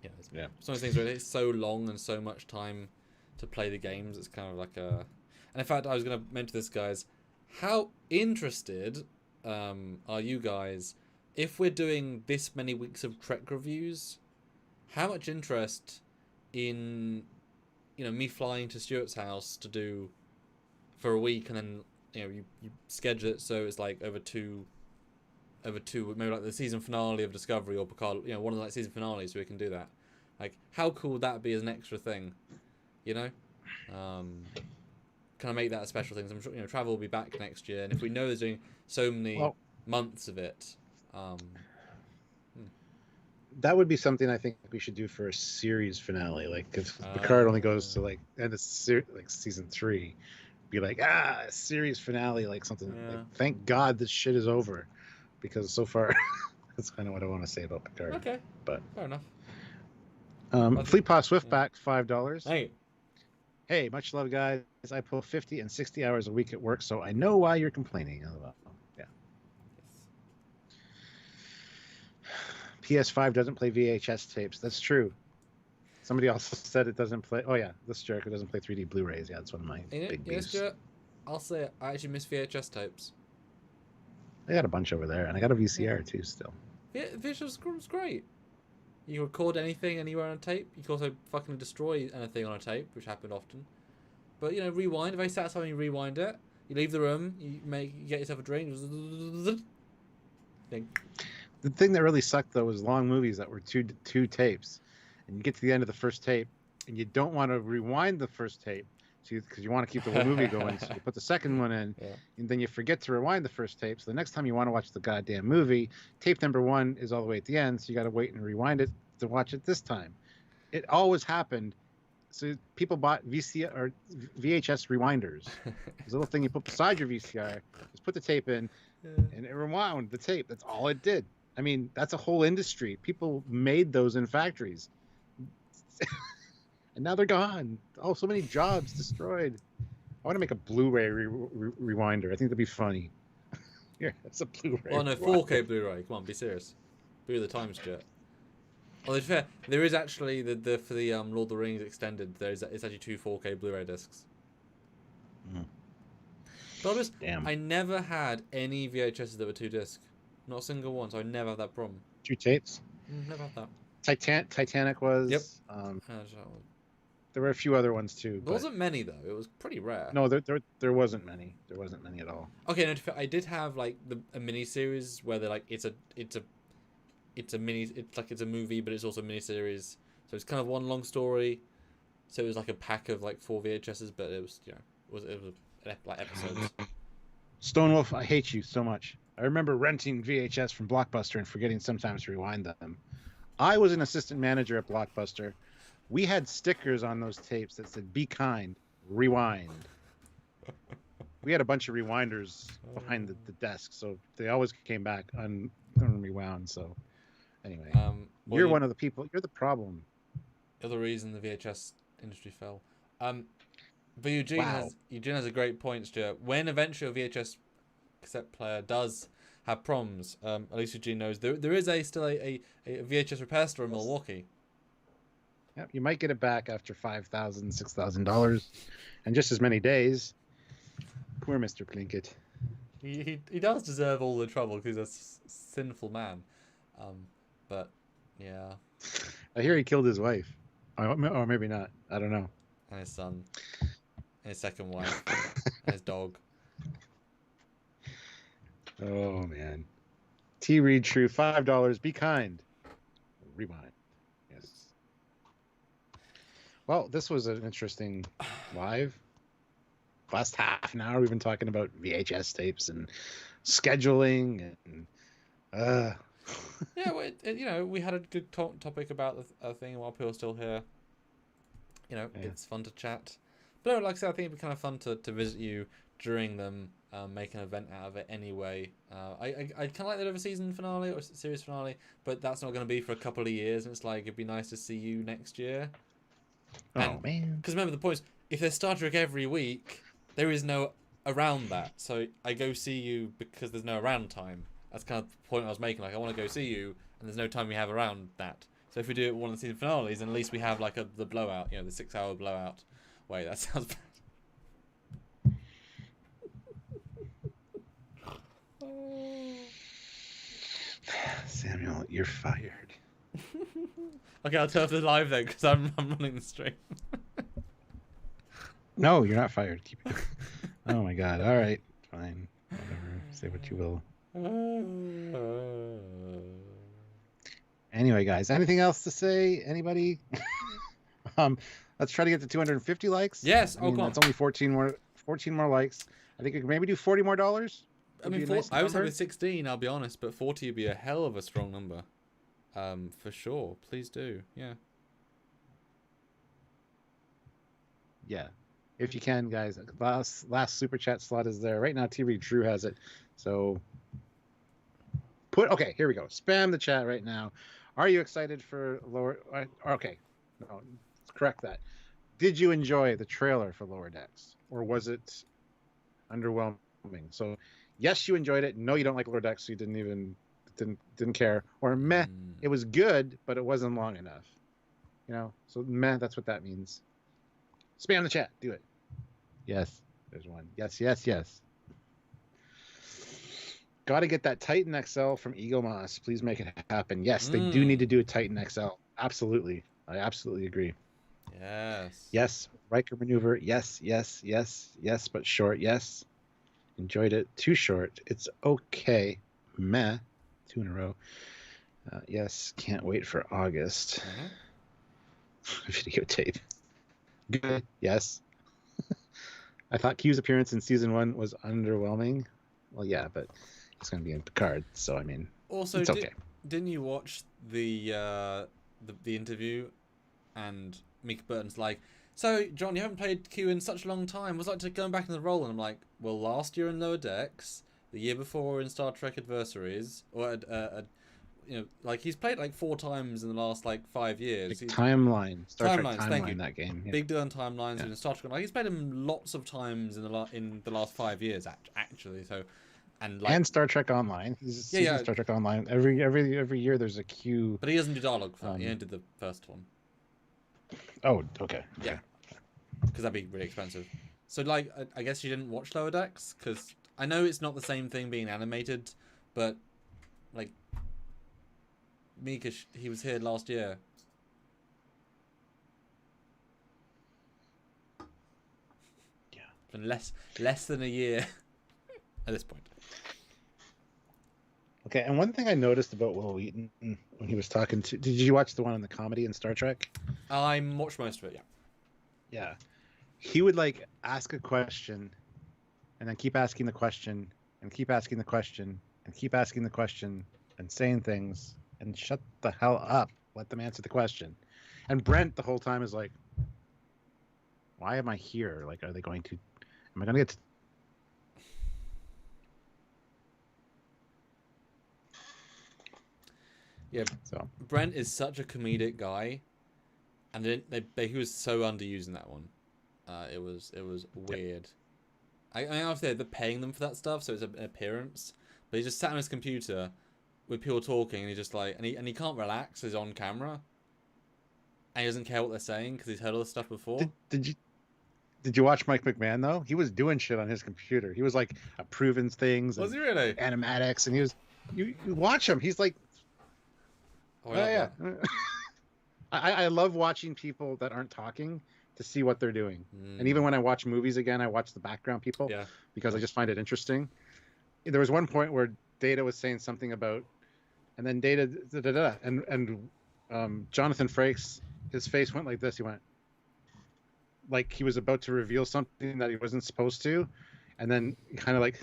it's one of those things where it's so long and so much time to play the games. It's kind of like a... And in fact, I was going to mention this, guys. how interested are you guys if we're doing this many weeks of Trek reviews? How much interest in me flying to Stuart's house to do for a week, and then you schedule it so it's like over two, maybe like the season finale of Discovery or Picard, one of the like season finales, so we can do that. Like, how cool would that be as an extra thing? Can I make that a special thing? I'm sure travel will be back next year, and if we know there's doing so many months of it, that would be something I think we should do for a series finale. Like, if Picard only goes to like end of like season 3, be like, a series finale, like something. Like, thank God this shit is over, because so far that's kind of what I want to say about Picard. Okay, but fair enough. Fleet Paw Swiftback, $5. Hey, much love, guys. I pull 50 and 60 hours a week at work, so I know why you're complaining. Yeah. PS5 doesn't play VHS tapes. That's true. Somebody also said it doesn't play. Oh yeah, this jerk, it doesn't play 3D Blu-rays. Yeah, that's one of my big beefs. I'll say it. I actually miss VHS tapes. I got a bunch over there, and I got a VCR too still. VHS was great. You can record anything anywhere on a tape. You can also fucking destroy anything on a tape, which happened often. But rewind. Very satisfying. You rewind it. You leave the room. You get yourself a drink. The thing that really sucked though was long movies that were two tapes, and you get to the end of the first tape, and you don't want to rewind the first tape, because you want to keep the whole movie going. So you put the second one in, and then you forget to rewind the first tape. So the next time you want to watch the goddamn movie, tape number 1 is all the way at the end. So you got to wait and rewind it to watch it this time. It always happened. So people bought VCR or VHS rewinders. This little thing you put beside your VCR, just put the tape in, and it rewound the tape. That's all it did. I mean, that's a whole industry. People made those in factories. And now they're gone. Oh, so many jobs destroyed. I want to make a Blu-ray rewinder. I think that'd be funny. Here, that's a Blu-ray. Oh no, 4K Blu-ray. Come on, be serious. Be the times, Jet. Well, to be fair, there is actually for the Lord of the Rings extended. It's actually 2 4K Blu-ray discs. But I never had any VHSs that were 2 disc. Not a single one. So I never had that problem. 2 tapes. Never had that. Titanic was. Yep. There were a few other ones too. There wasn't many though. It was pretty rare. No, there wasn't many. There wasn't many at all. Okay, no, I did have like a mini series where they're like it's a movie, but it's also a mini series. So it's kind of one long story. So it was like a pack of like 4 VHSs, but it was it was like episodes. Stonewolf, I hate you so much. I remember renting VHS from Blockbuster and forgetting sometimes to rewind them. I was an assistant manager at Blockbuster. We had stickers on those tapes that said, "Be kind, rewind." We had a bunch of rewinders behind the desk, so they always came back unrewound. So anyway, you're one of the people. You're the problem. You're the reason the VHS industry fell. But Eugene has a great point, Stuart. When eventually a VHS cassette player does have problems, at least Eugene knows there is still a VHS repair store in Milwaukee. Yep, you might get it back after $5,000, $6,000, and just as many days. Poor Mr. Plinkett. He does deserve all the trouble because he's a sinful man. But yeah. I hear he killed his wife, or maybe not. I don't know. And his son, and his second wife, and his dog. Oh man. T. Reed True, $5. Be kind. Rewind. Yes. Well, this was an interesting live. Last half an hour we've been talking about VHS tapes and scheduling and yeah, well, we had a good topic about the thing while people are still here. It's fun to chat. But like I said, I think it'd be kind of fun to visit you during them, make an event out of it anyway. I kind of like the other season finale or series finale, but that's not going to be for a couple of years, and it's like it'd be nice to see you next year. Man. Because remember, the point is, if there's Star Trek every week, there is no around that. So I go see you because there's no around time. That's kind of the point I was making. Like, I want to go see you, and there's no time we have around that. So if we do it one of the season finales, then at least we have like the blowout, the 6-hour blowout. Wait, that sounds bad. Samuel, you're fired. Okay, I'll turn off the live then because I'm running the stream. No, you're not fired. Keep it. Oh my god. All right. Fine. Whatever. Say what you will. Anyway, guys, anything else to say? Anybody? Let's try to get to 250 likes. Yes. I mean, that's only 14 more likes. I think we could maybe do $40 more. I mean, I was having 16. I'll be honest, but 40 would be a hell of a strong number. For sure. Please do. Yeah. Yeah. If you can, guys. Last super chat slot is there right now. TV Drew has it. So okay, here we go. Spam the chat right now. Are you excited for Lower? Okay, no, correct that. Did you enjoy the trailer for Lower Decks, or was it underwhelming? So, yes, you enjoyed it. No, you don't like Lower Decks, so you didn't care. Or meh, it was good, but it wasn't long enough. You know, so meh, that's what that means. Spam the chat. Do it. Yes, there's one. Yes. Got to get that Titan XL from Eagle Moss. Please make it happen. Yes, they do need to do a Titan XL. Absolutely. I absolutely agree. Yes. Yes. Riker maneuver. Yes, but short. Yes. Enjoyed it. Too short. It's okay. Meh. 2 in a row. Yes. Can't wait for August. Videotape. Good. Yes. I thought Q's appearance in season 1 was underwhelming. Well, yeah, but it's going to be in Picard, so I mean, also, it's okay. Didn't you watch the interview? And Mika Burton's like, so John, you haven't played Q in such a long time. Was it like to go back in the role? And I'm like, well, last year in Lower Decks, the year before in Star Trek Adversaries, or you know, like he's played like 4 times in the last like 5 years. Timeline, Star Trek Timelines, thank you. that game. Yeah. Big deal on timelines in Star Trek. Like he's played them lots of times in the last 5 years actually. So. And Star Trek Online. He's Star Trek Online. Every year there's a Q. But he doesn't do dialogue for that. He only did the first one. Oh, okay. Yeah. Because that'd be really expensive. So, like, I guess you didn't watch Lower Decks? Because I know it's not the same thing being animated, but, like, Mika, he was here last year. Yeah. It's been less than a year at this point. Okay, and one thing I noticed about Will Wheaton when he was talking to... Did you watch the one on the comedy in Star Trek? I watched most of it, yeah. Yeah. He would, like, ask a question, and then keep asking the question, and keep asking the question, and keep asking the question, and saying things, and shut the hell up. Let them answer the question. And Brent the whole time is like, why am I here? Like, are they going to... Am I going to get... Yeah, so Brent is such a comedic guy, and he was so underused in that one. It was weird. Yep. I obviously they're paying them for that stuff, so it's an appearance. But he just sat on his computer with people talking, and he just like, and he can't relax. He's on camera, and he doesn't care what they're saying because he's heard all this stuff before. Did you watch Mike McMahon though? He was doing shit on his computer. He was like approving things. Was he really? Animatics, and he was. You watch him. He's like. Oh yeah. I love watching people that aren't talking to see what they're doing. And even when I watch movies again, I watch the background people because I just find it interesting. There was one point where Data was saying something about, and then Data and Jonathan Frakes, his face went like this. He went like he was about to reveal something that he wasn't supposed to, and then kind of like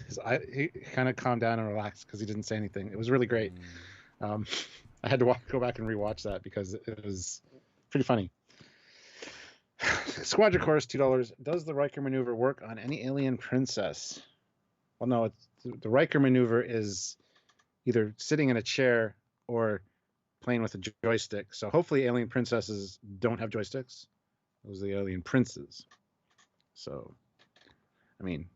he kind of calmed down and relaxed because he didn't say anything. It was really great. I had to go back and rewatch that because it was pretty funny. Squadron Course, $2. Does the Riker maneuver work on any alien princess? Well, no. The Riker maneuver is either sitting in a chair or playing with a joystick. So hopefully alien princesses don't have joysticks. Those are the alien princes. So, I mean,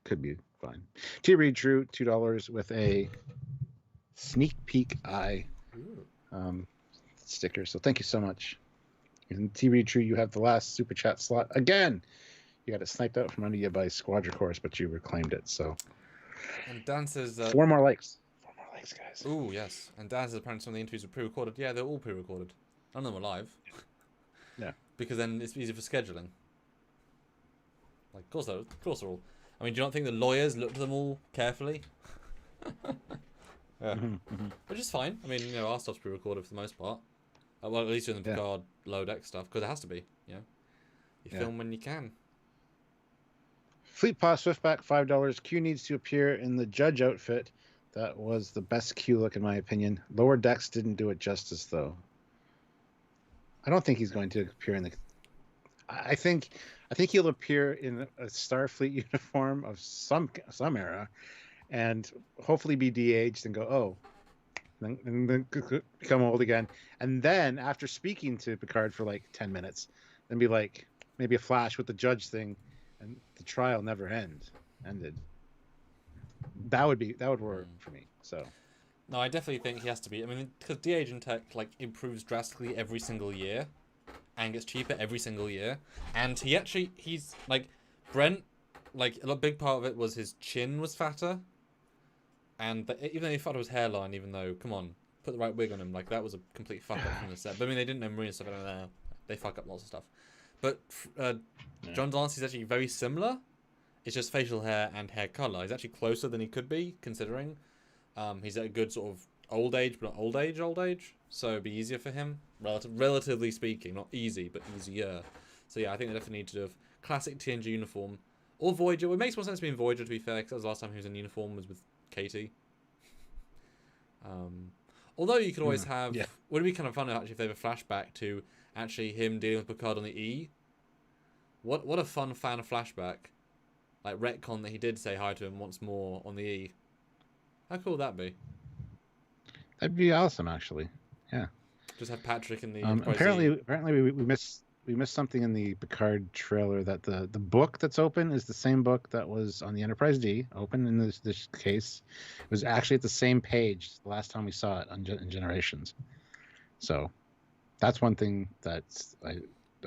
could be fine. T. Reed True, $2 with a sneak peek eye sticker. So thank you so much. And TV True, you have the last super chat slot again. You got it sniped out from under you by Squadron Course, but you reclaimed it. So And Dan says... 4 more likes. 4 more likes, guys. Ooh, yes. And Dan says apparently some of the interviews were pre-recorded. Yeah, they're all pre-recorded. None of them are live. Yeah. Because then it's easier for scheduling. Like, of course they're all. I mean, do you not think the lawyers looked at them all carefully? Yeah. Which is fine. I mean, you know, our stuff's pre-recorded for the most part. Well, at least in the Picard low deck stuff, because it has to be. You know, you film when you can. Fleet Paw Swiftback, $5. Q needs to appear in the judge outfit. That was the best Q look in my opinion. Lower decks didn't do it justice though. I don't think he's going to appear in the. I think he'll appear in a Starfleet uniform of some era, and hopefully be de-aged and go, oh, then become old again, and then after speaking to Picard for like 10 minutes, then be like maybe a flash with the judge thing, and the trial never ended. That would work for me. So. No, I definitely think he has to be. I mean, because de-aging tech like improves drastically every single year, and gets cheaper every single year. And he's like Brent. Like a big part of it was his chin was fatter, and even though he fucked up his hairline, even though come on, put the right wig on him, like that was a complete fuck up from the set. But I mean, they didn't know marine stuff. I don't know. They fuck up lots of stuff. But John Delancey's actually very similar. It's just facial hair and hair color. He's actually closer than he could be, considering. He's at a good sort of old age, but not old age. So it'd be easier for him, relatively speaking. Not easy, but easier. So yeah, I think they definitely need to do a classic TNG uniform. Or Voyager. It makes more sense to be in Voyager, to be fair, because that was the last time he was in uniform was with Katie. Although you could always have... Yeah. Would it be kind of fun, actually, if they have a flashback to actually him dealing with Picard on the E? What a fun fan flashback. Like, retcon that he did say hi to him once more on the E. How cool would that be? That'd be awesome, actually. Yeah. Just have Patrick in the... apparently we missed something in the Picard trailer, that the book that's open is the same book that was on the Enterprise D, open in this case. It was actually at the same page the last time we saw it in Generations. So that's one thing that I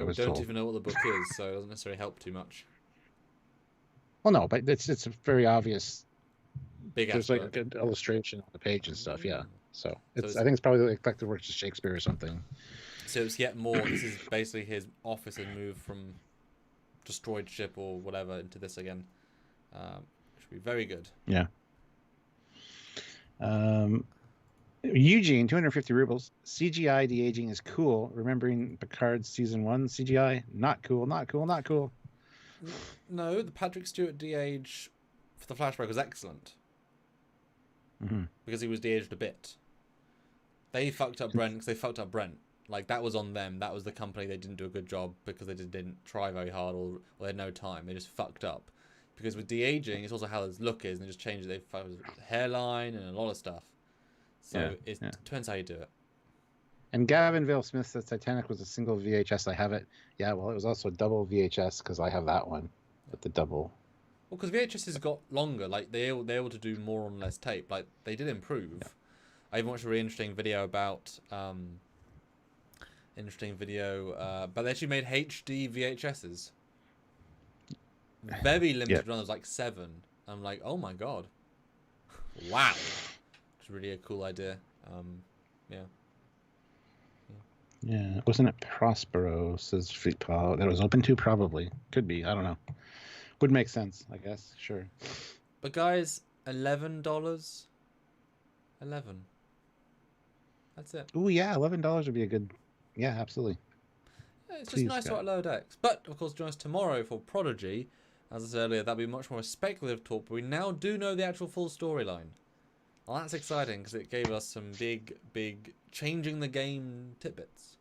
was told. Don't even know what the book is, so it doesn't necessarily help too much. Well, no, but it's a very obvious... There's like an illustration on the page and stuff, yeah. So I think it's probably like collected works of Shakespeare or something. So it's yet more. This is basically his office has moved from destroyed ship or whatever into this again. Should be very good. Yeah. Eugene, 250 rubles. CGI de-aging is cool. Remembering Picard season 1 CGI, not cool. No, the Patrick Stewart de-age for the flashback was excellent. Because he was de-aged a bit. They fucked up Brent because they fucked up Brent. Like, that was on them. That was the company. They didn't do a good job because they didn't try very hard or they had no time. They just fucked up. Because with de-aging, it's also how his look is, and they just changed it. They fucked with the hairline and a lot of stuff. So it depends how you do it. And Gavin Vale Smith says Titanic was a single VHS. I have it. Yeah, well, it was also a double VHS because I have that one with the double. Well, because VHS has got longer. Like, they're able to do more on less tape. Like, they did improve. Yeah. I even watched a really interesting video about... but they actually made HD VHSs. Very limited run. There was like 7. I'm like, oh my god. Wow. It's really a cool idea. Yeah, wasn't it Prospero, says Fleet Paw, that it was open to? Probably. Could be. I don't know. Would make sense, I guess. Sure. But guys, $11? 11. That's it. Oh yeah, $11 would be a good... Yeah, absolutely. Yeah, it's just nice to have lower decks. But, of course, join us tomorrow for Prodigy. As I said earlier, that'll be much more a speculative talk, but we now do know the actual full storyline. Well, that's exciting, because it gave us some big changing the game tidbits.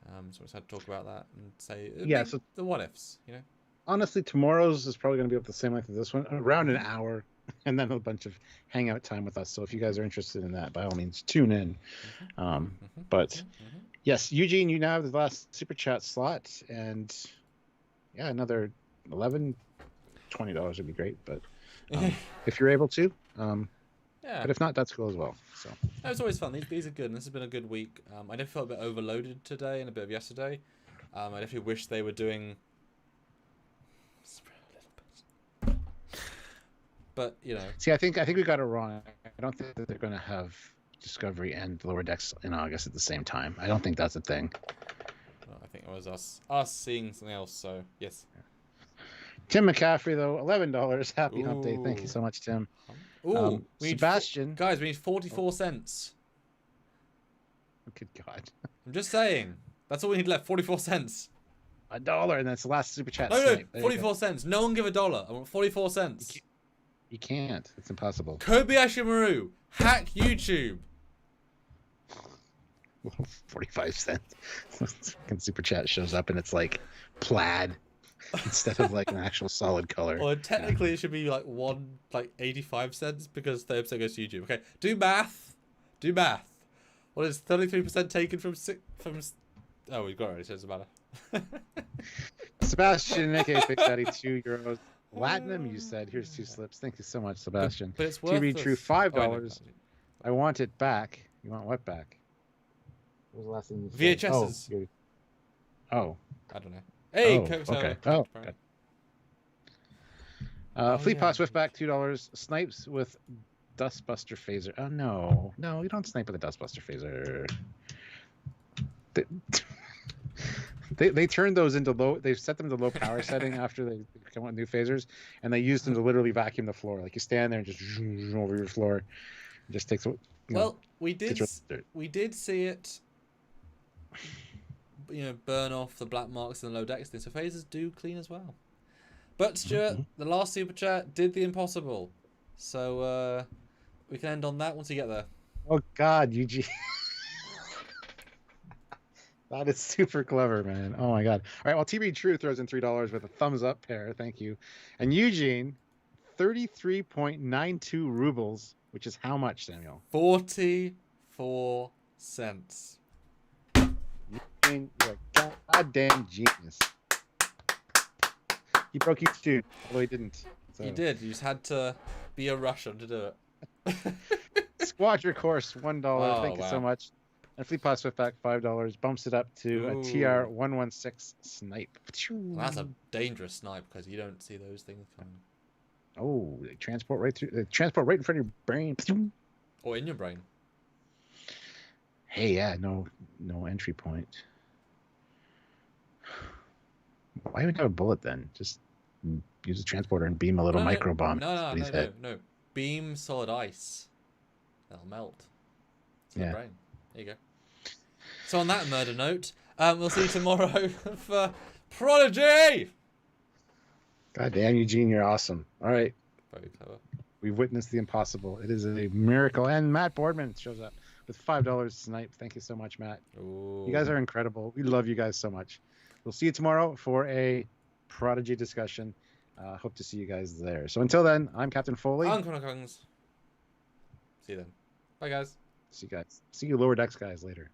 So we just had to talk about that and say so the what-ifs, you know? Honestly, tomorrow's is probably going to be up the same length as this one, around an hour, and then a bunch of hangout time with us. So if you guys are interested in that, by all means, tune in. Yes, Eugene, you now have the last super chat slot, and another $11, $20 would be great. But if you're able to, but if not, that's cool as well. So it's always fun. These are good, and this has been a good week. I did feel a bit overloaded today and a bit of yesterday. I definitely wish they were doing. But you know. See, I think we got it wrong. I don't think that they're going to have Discovery and Lower Decks in August at the same time. I don't think that's a thing. Well, I think it was us seeing something else. So yes. Tim McCaffrey though, $11. Happy hump day. Thank you so much, Tim. Ooh, Sebastian. Guys, we need 44 cents. Oh, good God. I'm just saying. That's all we need left. 44 cents. $1, and that's the last super chat. No, 44 cents. No one give $1. I want 44 cents. You can't. It's impossible. Kobayashi Maru, hack YouTube. 45 cents. Fucking super chat shows up and it's like plaid instead of like an actual solid color. Well, technically it should be like 85 cents because the episode goes to YouTube. Okay, do math. Do math. What is 33% taken from Oh, we've got it already, so it doesn't matter. Sebastian, aka Big Daddy, €2. Platinum, you said. Here's 2 slips. Thank you so much, Sebastian. But it's worth TV True, $5. Oh, I want it back. You want what back? What was the last thing you said? VHSs. Oh. I don't know. Hey, okay. Oh, okay. Fleet Pot Swiftback, $2. Snipes with Dustbuster Phaser. Oh, no. No, you don't snipe with a Dustbuster Phaser. They turned those into low. They set them to low power setting after they come out with new phasers, and they used them to literally vacuum the floor. Like you stand there and just zoom over your floor. It just takes. Well, we did see it. You know, burn off the black marks and the low decks thing. So phasers do clean as well. But Stuart, the last super chat did the impossible. So we can end on that once you get there. Oh God, Eugene. That is super clever, man. Oh my God. All right, well, TB True throws in $3 with a thumbs up pair. Thank you. And Eugene, 33.92 rubles, which is how much, Samuel? 44 cents. Eugene, you're a goddamn genius. He broke each tooth, although he didn't. So. You did. You just had to be a Russian to do it. Squadron Course, $1. Oh, Thank you so much. And Fleetpot Swiftback, $5, bumps it up to a TR-116 snipe. That's a dangerous snipe because you don't see those things coming. Oh, they transport right through. They transport right in front of your brain. Or in your brain. Hey, yeah, no entry point. Why even have a bullet then? Just use a transporter and beam a little micro bomb. No. Beam solid ice. That'll melt. It's in the brain. There you go. So on that murder note, we'll see you tomorrow for Prodigy! God damn, Eugene, you're awesome. All right. Very clever. We've witnessed the impossible. It is a miracle. And Matt Boardman shows up with $5 snipe. Thank you so much, Matt. Ooh. You guys are incredible. We love you guys so much. We'll see you tomorrow for a Prodigy discussion. Hope to see you guys there. So until then, I'm Captain Foley. I'm Connor Kongs. See you then. Bye, guys. See you guys. See you Lower Decks guys later.